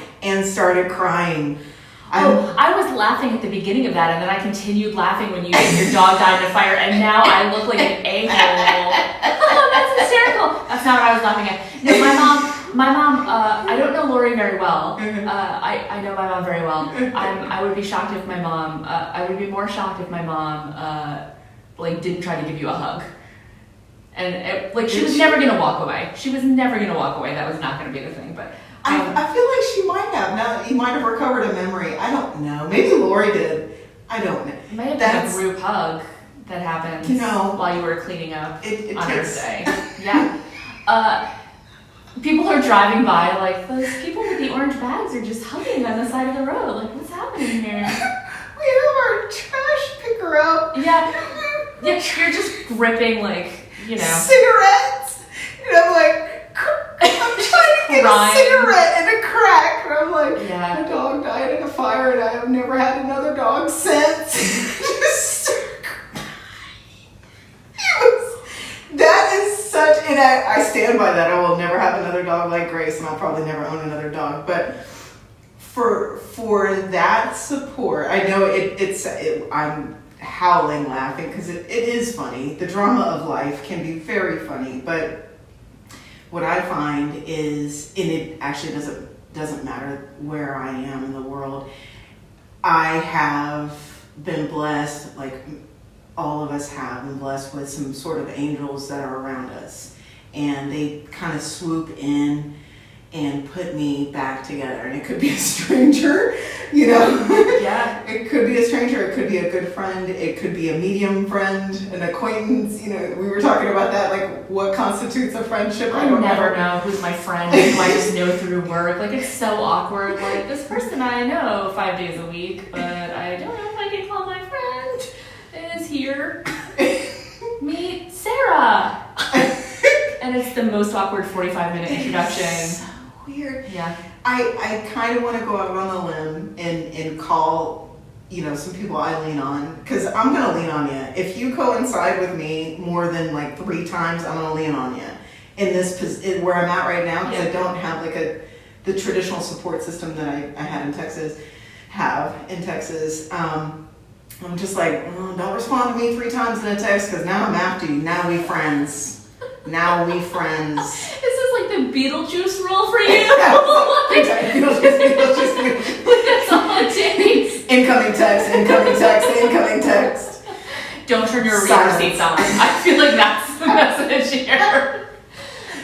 S3: I was laughing at the beginning of that, and then I continued laughing when you said your dog died in a fire, and now I look like an a-hole. That's hysterical. That's not what I was laughing at. No, my mom, I don't know Lori very well. I know my mom very well. I would be shocked if my mom, I would be more shocked if my mom, didn't try to give you a hug. And she was never going to walk away. She was never going to walk away. That was not going to be the thing, but...
S2: I feel like she might have. Now, you might have recovered a memory. I don't know. Maybe Lori did. I don't know.
S3: It might have been a group hug that happened while you were cleaning up on Earth Day. Yeah. People are driving by, like, those people with the orange bags are just hugging on the side of the road. Like, what's happening here?
S2: We have our trash picker out.
S3: Yeah. You're just gripping,
S2: cigarettes. And I'm like... I'm trying to get a cigarette and a crack, and I'm like, my dog died in a fire, and I have never had another dog since. That is such, and I stand by that. I will never have another dog like Grace, and I'll probably never own another dog. But for that support, I know I'm howling laughing because it is funny. The drama of life can be very funny, but what I find is, and it actually doesn't matter where I am in the world, I have been blessed, like all of us have been blessed with some sort of angels that are around us. and they kind of swoop in and put me back together. And it could be a stranger, you know.
S3: Yeah.
S2: It could be a stranger, it could be a good friend, it could be a medium friend, an acquaintance. You know, we were talking about that, like what constitutes a friendship.
S3: I never know who's my friend, who I just know through work. Like, it's so awkward. Like, this person I know 5 days a week, but I don't know if I can call my friend is here. Meet Sarah. And it's the most awkward 45-minute introduction.
S2: It's so weird.
S3: Yeah.
S2: I kind of want to go out on a limb and call, you know, some people I lean on, because I'm going to lean on you. If you coincide with me more than like 3 times, I'm going to lean on you in this where I'm at right now, because I don't have like the traditional support system that I had in Texas. I'm just like, don't respond to me 3 times in a text, because now I'm after you. Now we friends. Now we friends.
S3: This is like the Beetlejuice rule for you.
S2: Beetlejuice.
S3: That's all it takes.
S2: Incoming text.
S3: Don't turn your reader seats on. I feel like that's the message here.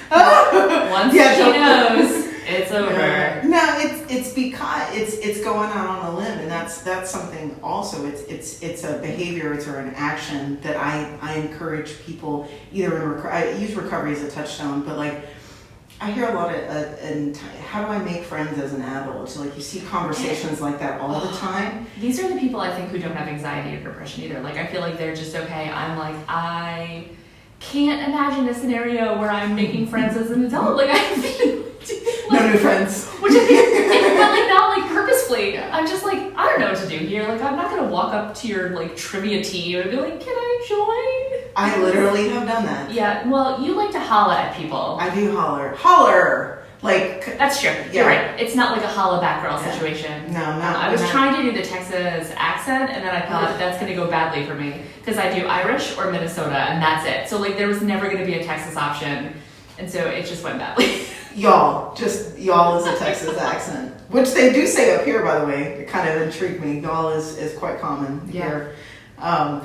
S3: Once she knows, it's over.
S2: No, it's because it's going out on a limb, and that's something also. It's a behavior, or an action that I encourage people either in I use recovery as a touchstone, but like I hear a lot of and how do I make friends as an adult? So like you see conversations like that all the time.
S3: These are the people I think who don't have anxiety or depression either. Like I feel like they're just okay. I'm like I can't imagine a scenario where I'm making friends as an adult. Like
S2: No new friends.
S3: Which I think, but like not like purposefully. I'm just like, I don't know what to do here. Like I'm not gonna walk up to your like trivia team and be like, can I join?
S2: I literally have done that.
S3: Yeah, well, you like to holla at people.
S2: I do holler. Like
S3: that's true. Yeah. You're right. It's not like a holla back girl situation.
S2: No, not.
S3: I was trying to do the Texas accent, and then I thought that's gonna go badly for me because I do Irish or Minnesota, and that's it. So like there was never gonna be a Texas option, and so it just went badly.
S2: Y'all is a Texas accent, which they do say up here, by the way. It kind of intrigued me. Y'all is quite common here. I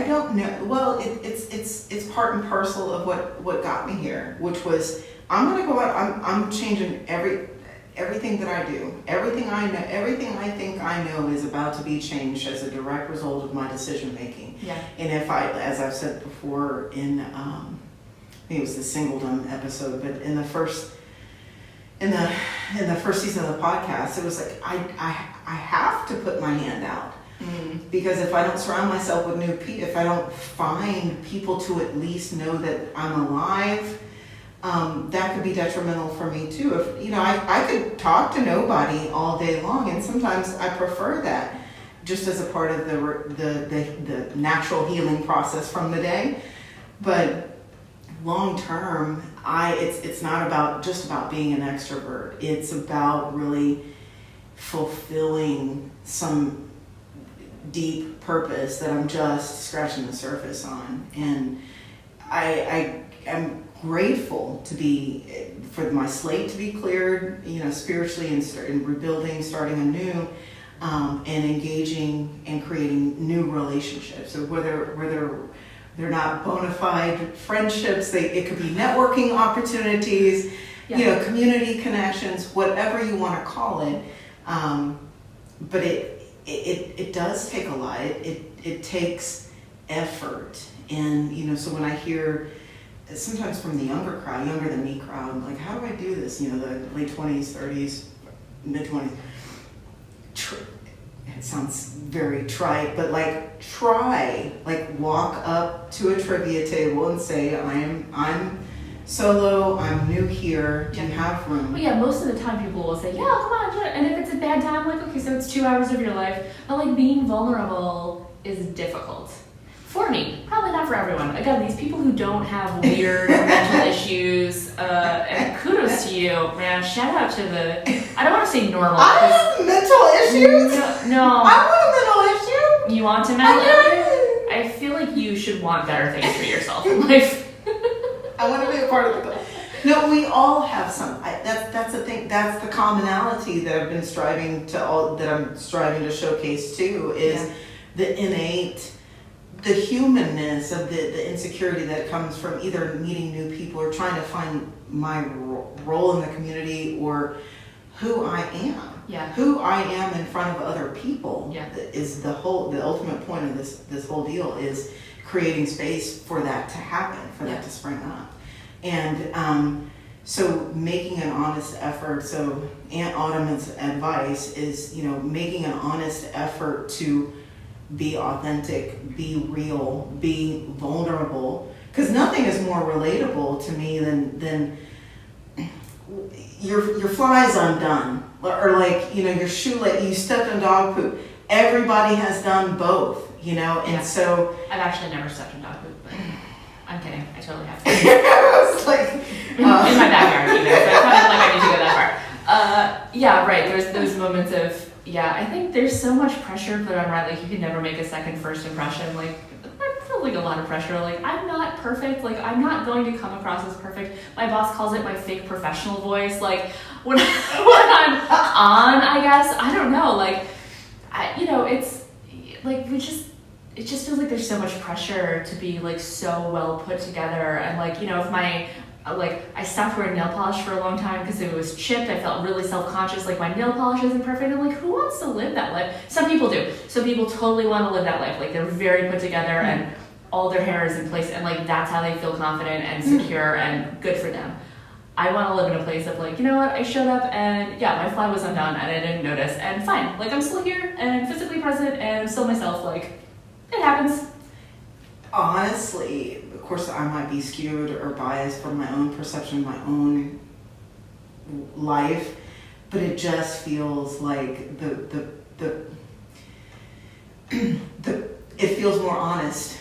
S2: don't know. Well, it's part and parcel of what got me here, which was I'm gonna go out. I'm changing everything that I do. Everything I know, everything I think I know is about to be changed as a direct result of my decision making.
S3: Yeah.
S2: And if as I've said before in I think it was the singledom episode, but in the first season of the podcast, it was like I have to put my hand out. Because if I don't surround myself with new people, if I don't find people to at least know that I'm alive, that could be detrimental for me too. If I could talk to nobody all day long, and sometimes I prefer that, just as a part of the natural healing process from the day. But long term, it's not just about being an extrovert. It's about really fulfilling some deep purpose that I'm just scratching the surface on. And I am grateful for my slate to be cleared, spiritually and rebuilding, starting anew, and engaging and creating new relationships. So whether they're not bona fide friendships, it could be networking opportunities, community connections, whatever you want to call it. But it does take a lot. It takes effort. And, so when I hear sometimes from the younger than me crowd, I'm like, how do I do this? The late 20s, 30s, mid 20s. It sounds very trite, but walk up to a trivia table and say, I'm solo, I'm new here, do you have room?
S3: Well, yeah, most of the time people will say, yeah, come on, do it. And if it's a bad time, like, okay, so it's 2 hours of your life. But being vulnerable is difficult. For me, probably not for everyone. Again, these people who don't have weird mental issues, and kudos to you, man. Shout out to I don't want to say normal.
S2: I have mental issues?
S3: No.
S2: I want a mental issue.
S3: You want to mental issues? I feel like you should want better things for yourself in life.
S2: I want to be a part of it. No, we all have some. That's the thing. That's the commonality that I'm striving to showcase too. Is the innate the humanness of the insecurity that comes from either meeting new people or trying to find my role in the community or who I am.
S3: Yeah.
S2: Who I am in front of other people is the ultimate point of this whole deal is creating space for that to happen, for that to spring up. And so making an honest effort, so Aunt Autumn's advice is, making an honest effort to be authentic, be real, be vulnerable. Because nothing is more relatable to me than your fly's undone. Or like, your shoelace, you stepped in dog poop. Everybody has done both, and so...
S3: I've actually never stepped in dog poop, but I'm kidding. I totally have to.
S2: It's like...
S3: in my backyard, so it's not like I need to go that far. Right, there's those moments of, I think there's so much pressure put on, right, like you can never make a second first impression, like... I feel like a lot of pressure, like I'm not perfect, like I'm not going to come across as perfect. My boss calls it my fake professional voice, like when I'm on, I guess, I don't know, like, it's like it just feels like there's so much pressure to be like so well put together, and like, if my, I stopped wearing nail polish for a long time because it was chipped. I felt really self-conscious, like my nail polish isn't perfect. I'm like, who wants to live that life? Some people do. Some people totally want to live that life. Like they're very put together and all their hair is in place, and like that's how they feel confident and secure and good for them. I want to live in a place of like, you know what, I showed up and my fly was undone and I didn't notice, and fine. Like I'm still here and physically present and I'm still myself. Like it happens.
S2: Honestly, of course, I might be skewed or biased from my own perception of my own life, but it just feels like it feels more honest.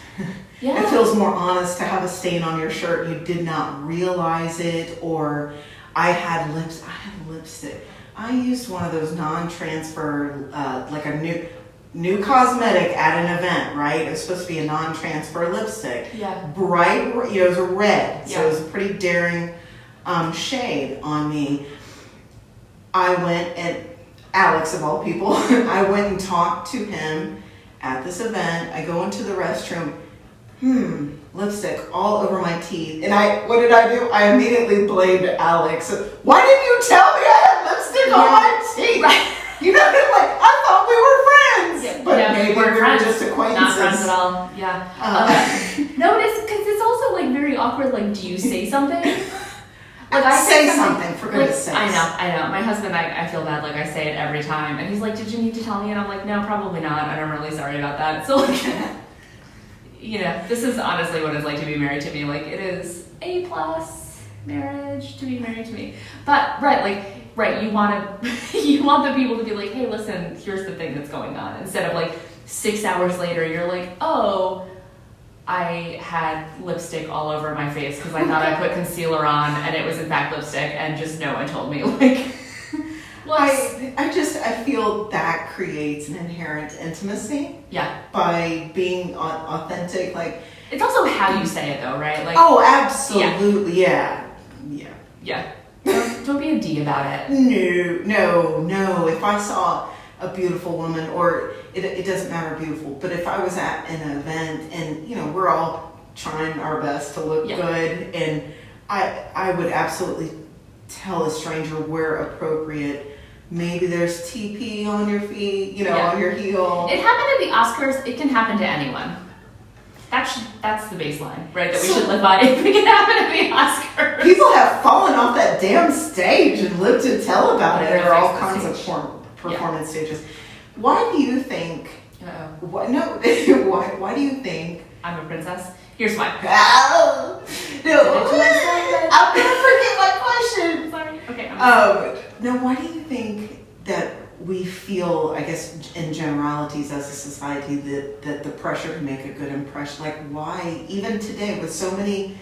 S3: Yeah.
S2: It feels more honest to have a stain on your shirt. You did not realize it, or I had lipstick. I used one of those non-transfer, like a new cosmetic at an event, right? It was supposed to be a non-transfer lipstick.
S3: Yeah.
S2: Bright, it was a red, so it was a pretty daring shade on me. I went, and Alex of all people, I went and talked to him at this event. I go into the restroom, lipstick all over my teeth. And what did I do? I immediately blamed Alex. Why didn't you tell me I had lipstick on my teeth? Right. I thought we were friends.
S3: Yeah.
S2: But maybe we were just acquaintances.
S3: Not friends at all. Yeah. No, it's because it's also like very awkward. Like, do you say something? Like
S2: I say something for goodness sakes.
S3: I know. My husband, I feel bad. Like I say it every time, and he's like, "Did you need to tell me?" And I'm like, "No, probably not. I'm really sorry about that." So like, this is honestly what it's like to be married to me. Like it is A+ marriage to be married to me. But you want the people to be like, "Hey, listen, here's the thing that's going on," instead of like 6 hours later, you're like, "Oh, I had lipstick all over my face because I thought I put concealer on and it was in fact lipstick, and just no one told me." Like,
S2: I feel that creates an inherent intimacy.
S3: Yeah.
S2: By being authentic, like
S3: it's also how you say it though, right? Like
S2: absolutely, yeah.
S3: Don't be a D about it.
S2: No. If I saw a beautiful woman, or it doesn't matter beautiful, but if I was at an event and we're all trying our best to look good, and I would absolutely tell a stranger where appropriate. Maybe there's TP on your feet, on your heel.
S3: It happened at the Oscars. It can happen to anyone. That's the baseline, right? That we should live by. If it can happen at the Oscars.
S2: People have fallen off that damn stage and lived to tell about it. There are all kinds of performance stages. Why do you think? Why do you think
S3: I'm a princess? Here's why.
S2: Oh, no, I'm gonna forget my question.
S3: Sorry. Okay.
S2: No, why do you think that we feel, I guess, in generalities as a society, that the pressure to make a good impression? Like, why, even today, with so many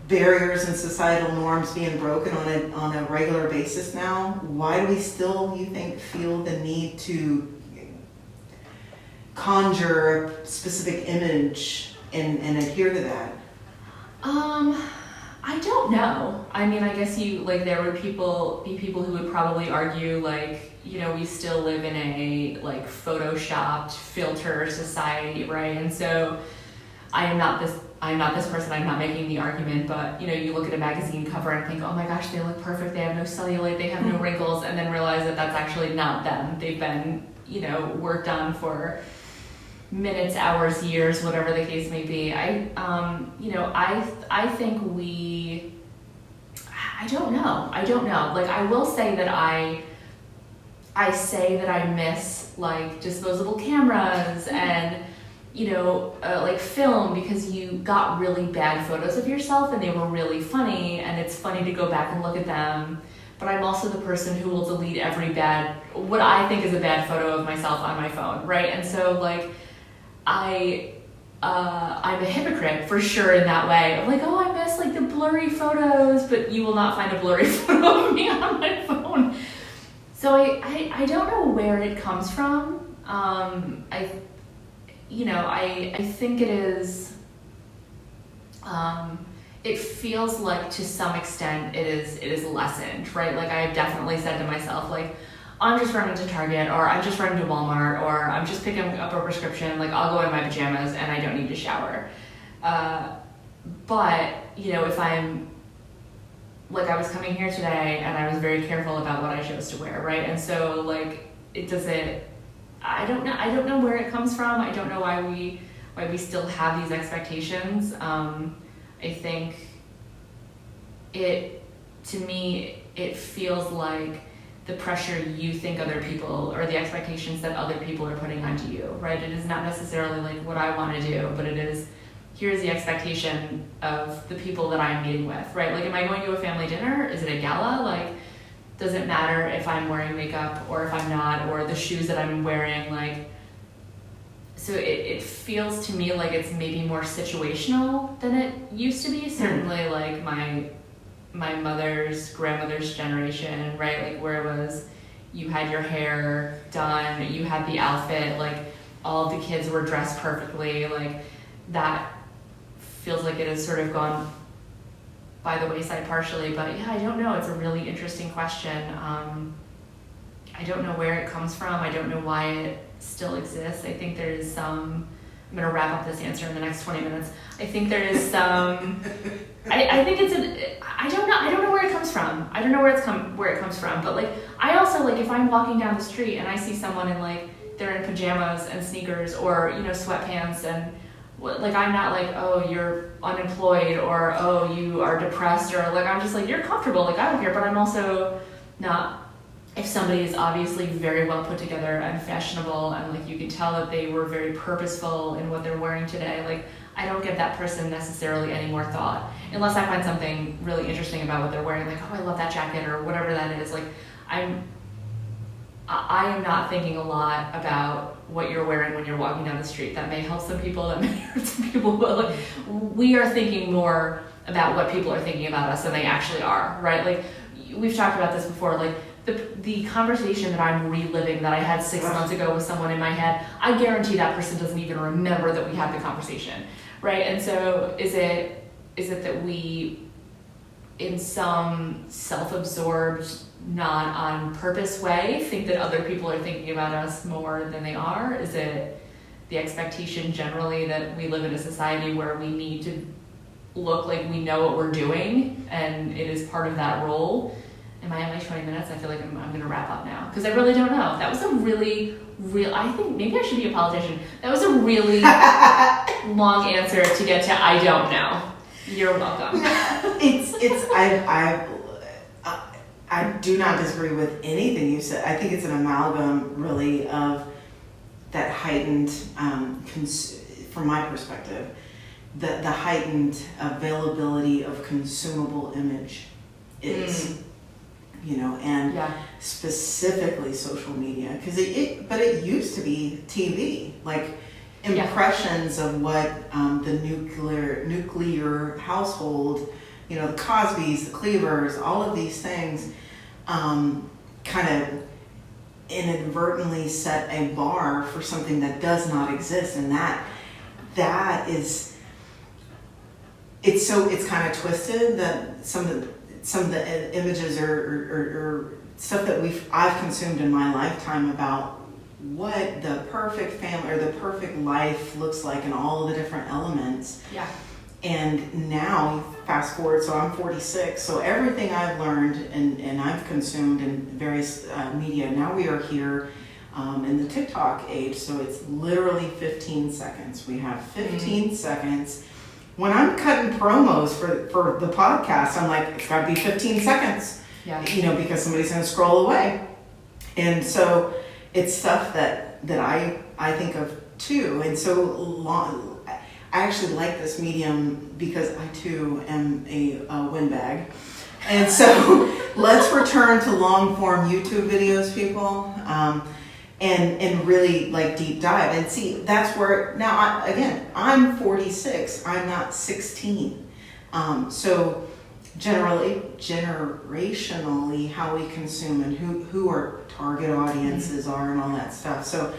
S2: barriers and societal norms being broken on a regular basis now, why do we still, you think, feel the need to conjure a specific image and adhere to that?
S3: I don't know. I mean, I guess there would be people who would probably argue, like, you know, we still live in a, like, photoshopped filter society, right? And so I'm not this person, I'm not making the argument, but, you know, you look at a magazine cover and think, oh my gosh, they look perfect, they have no cellulite, they have no wrinkles, and then realize that that's actually not them. They've been, you know, worked on for minutes, hours, years, whatever the case may be. I think I don't know. Like, I will say that I say that I miss, like, disposable cameras and, you know, like, film, because you got really bad photos of yourself and they were really funny, and it's funny to go back and look at them. But I'm also the person who will delete what I think is a bad photo of myself on my phone, right? And so, like, I'm a hypocrite for sure in that way. I'm like, oh, I miss, like, the blurry photos, but you will not find a blurry photo of me on my phone. So I don't know where it comes from. I think it is, it feels like to some extent it is lessened, right? Like, I have definitely said to myself, like, I'm just running to Target, or I'm just running to Walmart, or I'm just picking up a prescription, like, I'll go in my pajamas and I don't need to shower. But, you know, if I'm, like, I was coming here today and I was very careful about what I chose to wear, right? And so, like, I don't know where it comes from. I don't know why we still have these expectations. I think to me, it feels like the pressure you think other people, or the expectations that other people are putting onto you, right? It is not necessarily, like, what I want to do, but it is, here's the expectation of the people that I'm meeting with, right? Like, am I going to a family dinner? Is it a gala? Like, does it matter if I'm wearing makeup or if I'm not, or the shoes that I'm wearing? Like, so it feels to me like it's maybe more situational than it used to be. Certainly, like, my grandmother's generation, right? Like, where it was, you had your hair done, you had the outfit, like, all of the kids were dressed perfectly. Like, that feels like it has sort of gone by the wayside partially. But yeah, I don't know. It's a really interesting question. I don't know where it comes from. I don't know why it still exists. I think there is some, I'm going to wrap up this answer in the next 20 minutes. I think there is some, I think I don't know where it comes from. I don't know where it comes from. But, like, I also, like, if I'm walking down the street and I see someone in, like, they're in pajamas and sneakers, or, you know, sweatpants, and, like, I'm not like, oh, you're unemployed, or, oh, you are depressed, or, like, I'm just like, you're comfortable, like, I don't care. But I'm also not, if somebody is obviously very well put together and fashionable, and, like, you can tell that they were very purposeful in what they're wearing today, like, I don't give that person necessarily any more thought, unless I find something really interesting about what they're wearing, like, oh, I love that jacket, or whatever that is. Like, I am not thinking a lot about what you're wearing when you're walking down the street. That may help some people, that may hurt some people, but, like, we are thinking more about what people are thinking about us than they actually are, right? Like, we've talked about this before, like, the conversation that I'm reliving that I had 6 months ago with someone in my head, I guarantee that person doesn't even remember that we had the conversation, right? And so is it that we, in some self-absorbed, not on purpose way, think that other people are thinking about us more than they are? Is it the expectation generally that we live in a society where we need to look like we know what we're doing, and it is part of that role? Am I at my 20 minutes? I feel like I'm going to wrap up now, because I really don't know. That was a really, I think maybe I should be a politician. That was a really long answer to get to I don't know. You're welcome.
S2: I do not disagree with anything you said. I think it's an amalgam, really, of that heightened, from my perspective, the heightened availability of consumable image is, you know, and specifically social media, because but it used to be TV, like impressions of what the nuclear household, you know, the Cosbys, the Cleavers, all of these things, kind of inadvertently set a bar for something that does not exist, and that is, it's kind of twisted that some of the images or stuff that I've consumed in my lifetime about what the perfect family or the perfect life looks like and all the different elements.
S3: Yeah.
S2: And now, fast forward, so I'm 46, so everything I've learned and I've consumed in various media, now we are here in the TikTok age, so it's literally 15 seconds. We have 15 seconds. When I'm cutting promos for the podcast, I'm like, it's got to be 15 seconds, because somebody's going to scroll away. And so it's stuff that I think of too. And so I actually like this medium because I too am a windbag. And so let's return to long form YouTube videos, people, and really like deep dive. And see, that's where, now I'm 46, I'm not 16. So generationally, how we consume and who our target audiences are and all that stuff. So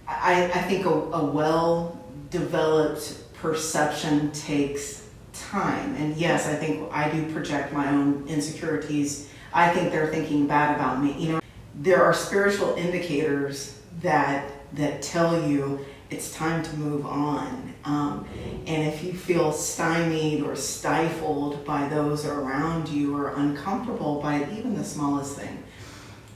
S2: I think a well-developed perception takes time. And yes, I think I do project my own insecurities. I think they're thinking bad about me. There are spiritual indicators that tell you it's time to move on. And if you feel stymied or stifled by those around you or uncomfortable by even the smallest thing,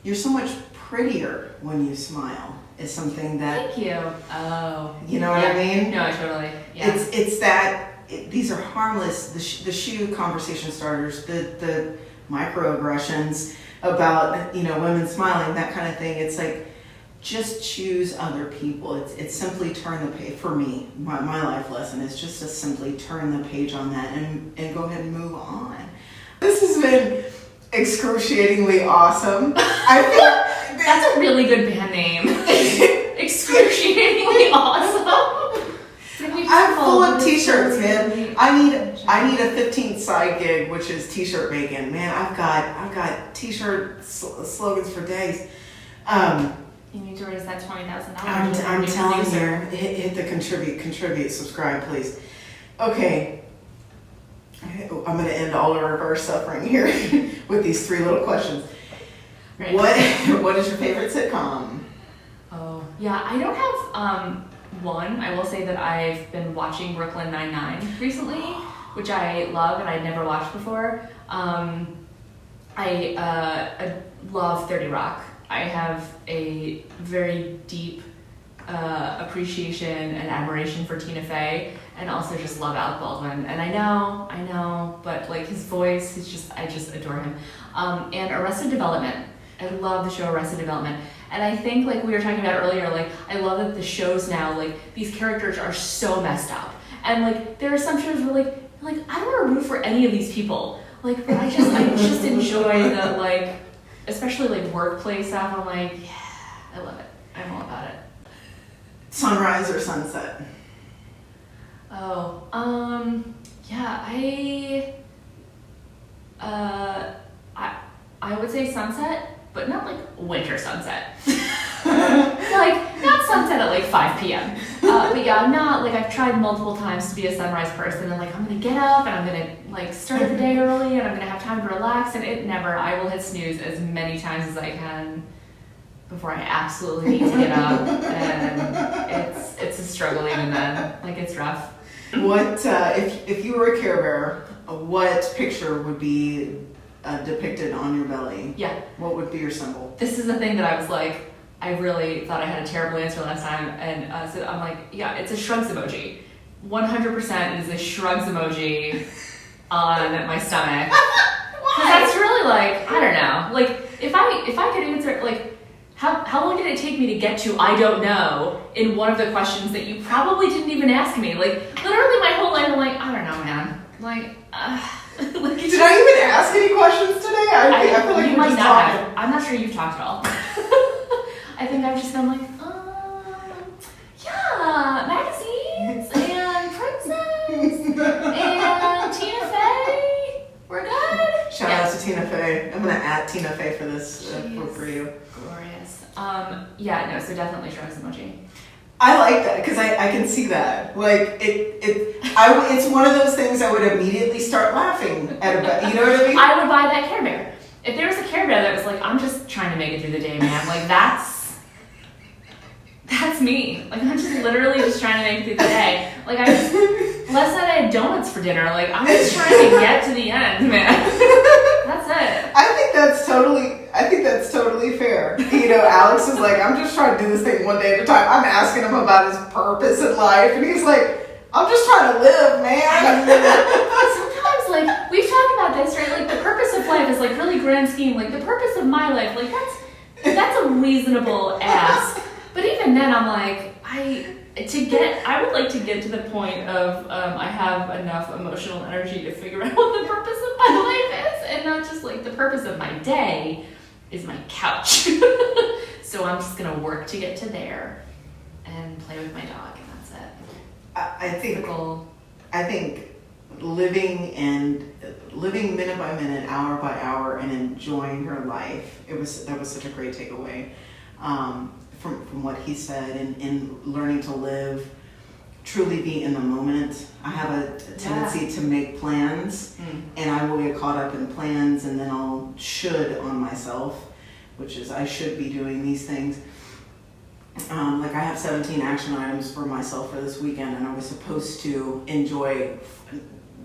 S2: you're so much prettier when you smile. Is something that...
S3: Thank you. Oh.
S2: You know what I mean?
S3: No, totally. Yeah.
S2: It's that... these are harmless, the shoe conversation starters, the microaggressions about, women smiling, that kind of thing. It's like, just choose other people. It's simply turn the page. For me, my life lesson is just to simply turn the page on that and go ahead and move on. This has been excruciatingly awesome. I feel...
S3: That's a really good band name. Excruciatingly awesome.
S2: I'm full of t-shirts, man. I need a 15th side gig, which is t-shirt making. Man, I've got t-shirt slogans for days.
S3: You need to raise that $20,000.
S2: I'm telling you, hit the contribute, subscribe, please. Okay. I'm going to end all of our suffering here with these 3 little questions.
S3: Right.
S2: What is your favorite sitcom?
S3: Oh, yeah, I don't have one. I will say that I've been watching Brooklyn Nine-Nine recently, which I love and I'd never watched before. I love 30 Rock. I have a very deep appreciation and admiration for Tina Fey, and also just love Alec Baldwin. And I know, but like his voice is I just adore him. And Arrested Development. I love the show Arrested Development. And I think, like we were talking about earlier, like I love that the shows now, like these characters are so messed up. And like there are some shows where like I don't want to root for any of these people. Like, but I just enjoy the like, especially like workplace stuff. I'm like, yeah, I love it. I'm all about it.
S2: Sunrise or sunset?
S3: Oh, yeah, I would say sunset, but not like winter sunset. Like, not sunset at like 5 p.m. But yeah, I'm not, like, I've tried multiple times to be a sunrise person, and like, I'm gonna get up and I'm gonna like start the day early and I'm gonna have time to relax, and I will hit snooze as many times as I can before I absolutely need to get up, and it's a struggle even then. Like, it's rough.
S2: What, if you were a Care Bear, what picture would be depicted on your belly?
S3: Yeah.
S2: What would be your symbol?
S3: This is the thing that I was like, I really thought I had a terrible answer last time, and so I'm like, yeah, it's a shrugs emoji. 100% is a shrugs emoji on my stomach. Why? That's really like, I don't know. Like, if I could answer, like, how long did it take me to get to I don't know in one of the questions that you probably didn't even ask me? Like, literally my whole life I'm like, I don't know, man. Like, like
S2: did I even ask any questions today? I feel like
S3: you
S2: we're
S3: might
S2: just
S3: not
S2: talking.
S3: have. I'm not sure you've talked at all. I think I've just been like, yeah, magazines and princess and Tina Fey. We're good.
S2: Shout out to Tina Fey. I'm gonna add Tina Fey for this for you.
S3: Glorious. Yeah, no, so definitely shrugs emoji.
S2: I like that because I can see that. Like it's one of those things I would immediately start laughing at about. You know what I mean?
S3: I would buy that Care Bear. If there was a Care Bear that was like, I'm just trying to make it through the day, man. Like that's me. Like I'm just literally just trying to make it through the day. Like last night I had donuts for dinner. Like I'm just trying to get to the end, man. That's it.
S2: I think that's totally fair. You know, Alex is like, I'm just trying to do this thing one day at a time. I'm asking him about his purpose in life, and he's like, I'm just trying to live, man.
S3: Sometimes, like, we've talked about this, right? Like, the purpose of life is, like, really grand scheme. Like, the purpose of my life, like, that's a reasonable ask. But even then, I'm like, I would like to get to the point of I have enough emotional energy to figure out what the purpose of my life is, and not just like the purpose of my day is my couch. So I'm just gonna work to get to there and play with my dog, and that's it.
S2: I think living minute by minute, hour by hour, and enjoying her life. That was such a great takeaway. From what he said, and learning to live, truly be in the moment. I have a tendency to make plans, and I will get caught up in plans, and then I'll should on myself, which is I should be doing these things. Like I have 17 action items for myself for this weekend, and I was supposed to enjoy,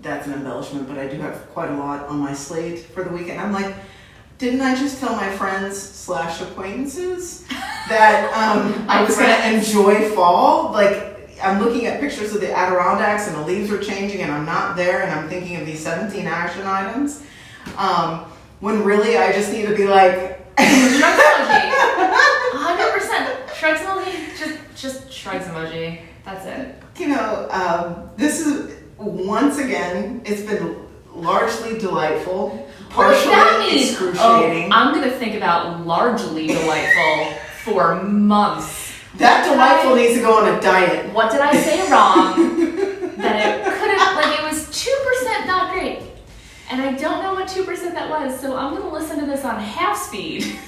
S2: that's an embellishment, but I do have quite a lot on my slate for the weekend. I'm like, didn't I just tell my friends / acquaintances that I was going to enjoy fall? Like, I'm looking at pictures of the Adirondacks and the leaves are changing and I'm not there, and I'm thinking of these 17 action items. When really I just need to be like...
S3: Shrugs emoji. 100%. Shrugs emoji. Just shrugs emoji. That's it.
S2: You know, this is, once again, it's been largely delightful. Partially excruciating.
S3: Oh, I'm going to think about largely delightful for months.
S2: That delightful needs to go on a diet.
S3: What did I say wrong? That it couldn't, like it was 2% not great. And I don't know what 2% that was, so I'm going to listen to this on half speed.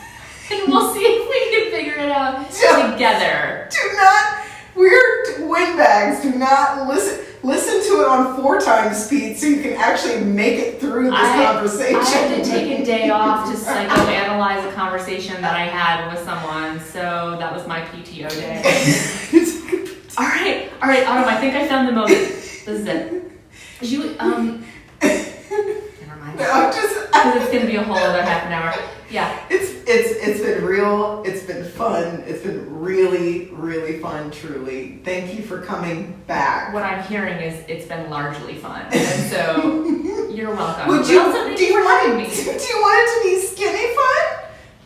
S3: And we'll see if we can figure it out together. We're
S2: windbags. Do not listen to it on 4 times speed so you can actually make it through this conversation.
S3: I had to take a day off to psychoanalyze a conversation that I had with someone, so that was my PTO day. All right, Autumn, I think I found the moment. This is it. Never mind. Because it's going to be a whole other half an hour. Yeah.
S2: It's been real. It's been fun. It's been really, really fun, truly. Thank you for coming back.
S3: What I'm hearing is it's been largely fun. And so you're welcome.
S2: Do you want it to be skinny fun?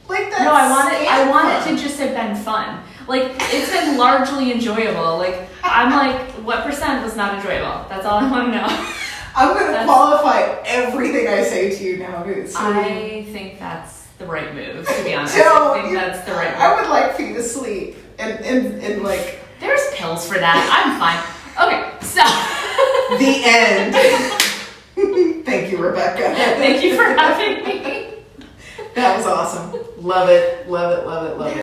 S2: Like that?
S3: No, I want it to just have been fun. Like, it's been largely enjoyable. Like, I'm like, what percent was not enjoyable? That's all I want to know.
S2: I'm going to qualify everything I say to you now.
S3: I think that's the right move, to be honest. I think that's the right move.
S2: I would like for you to sleep and like...
S3: There's pills for that. I'm fine. Okay, so...
S2: The end. Thank you, Rebecca.
S3: Thank you for having me.
S2: That was awesome. Love it, love it, love it, love it.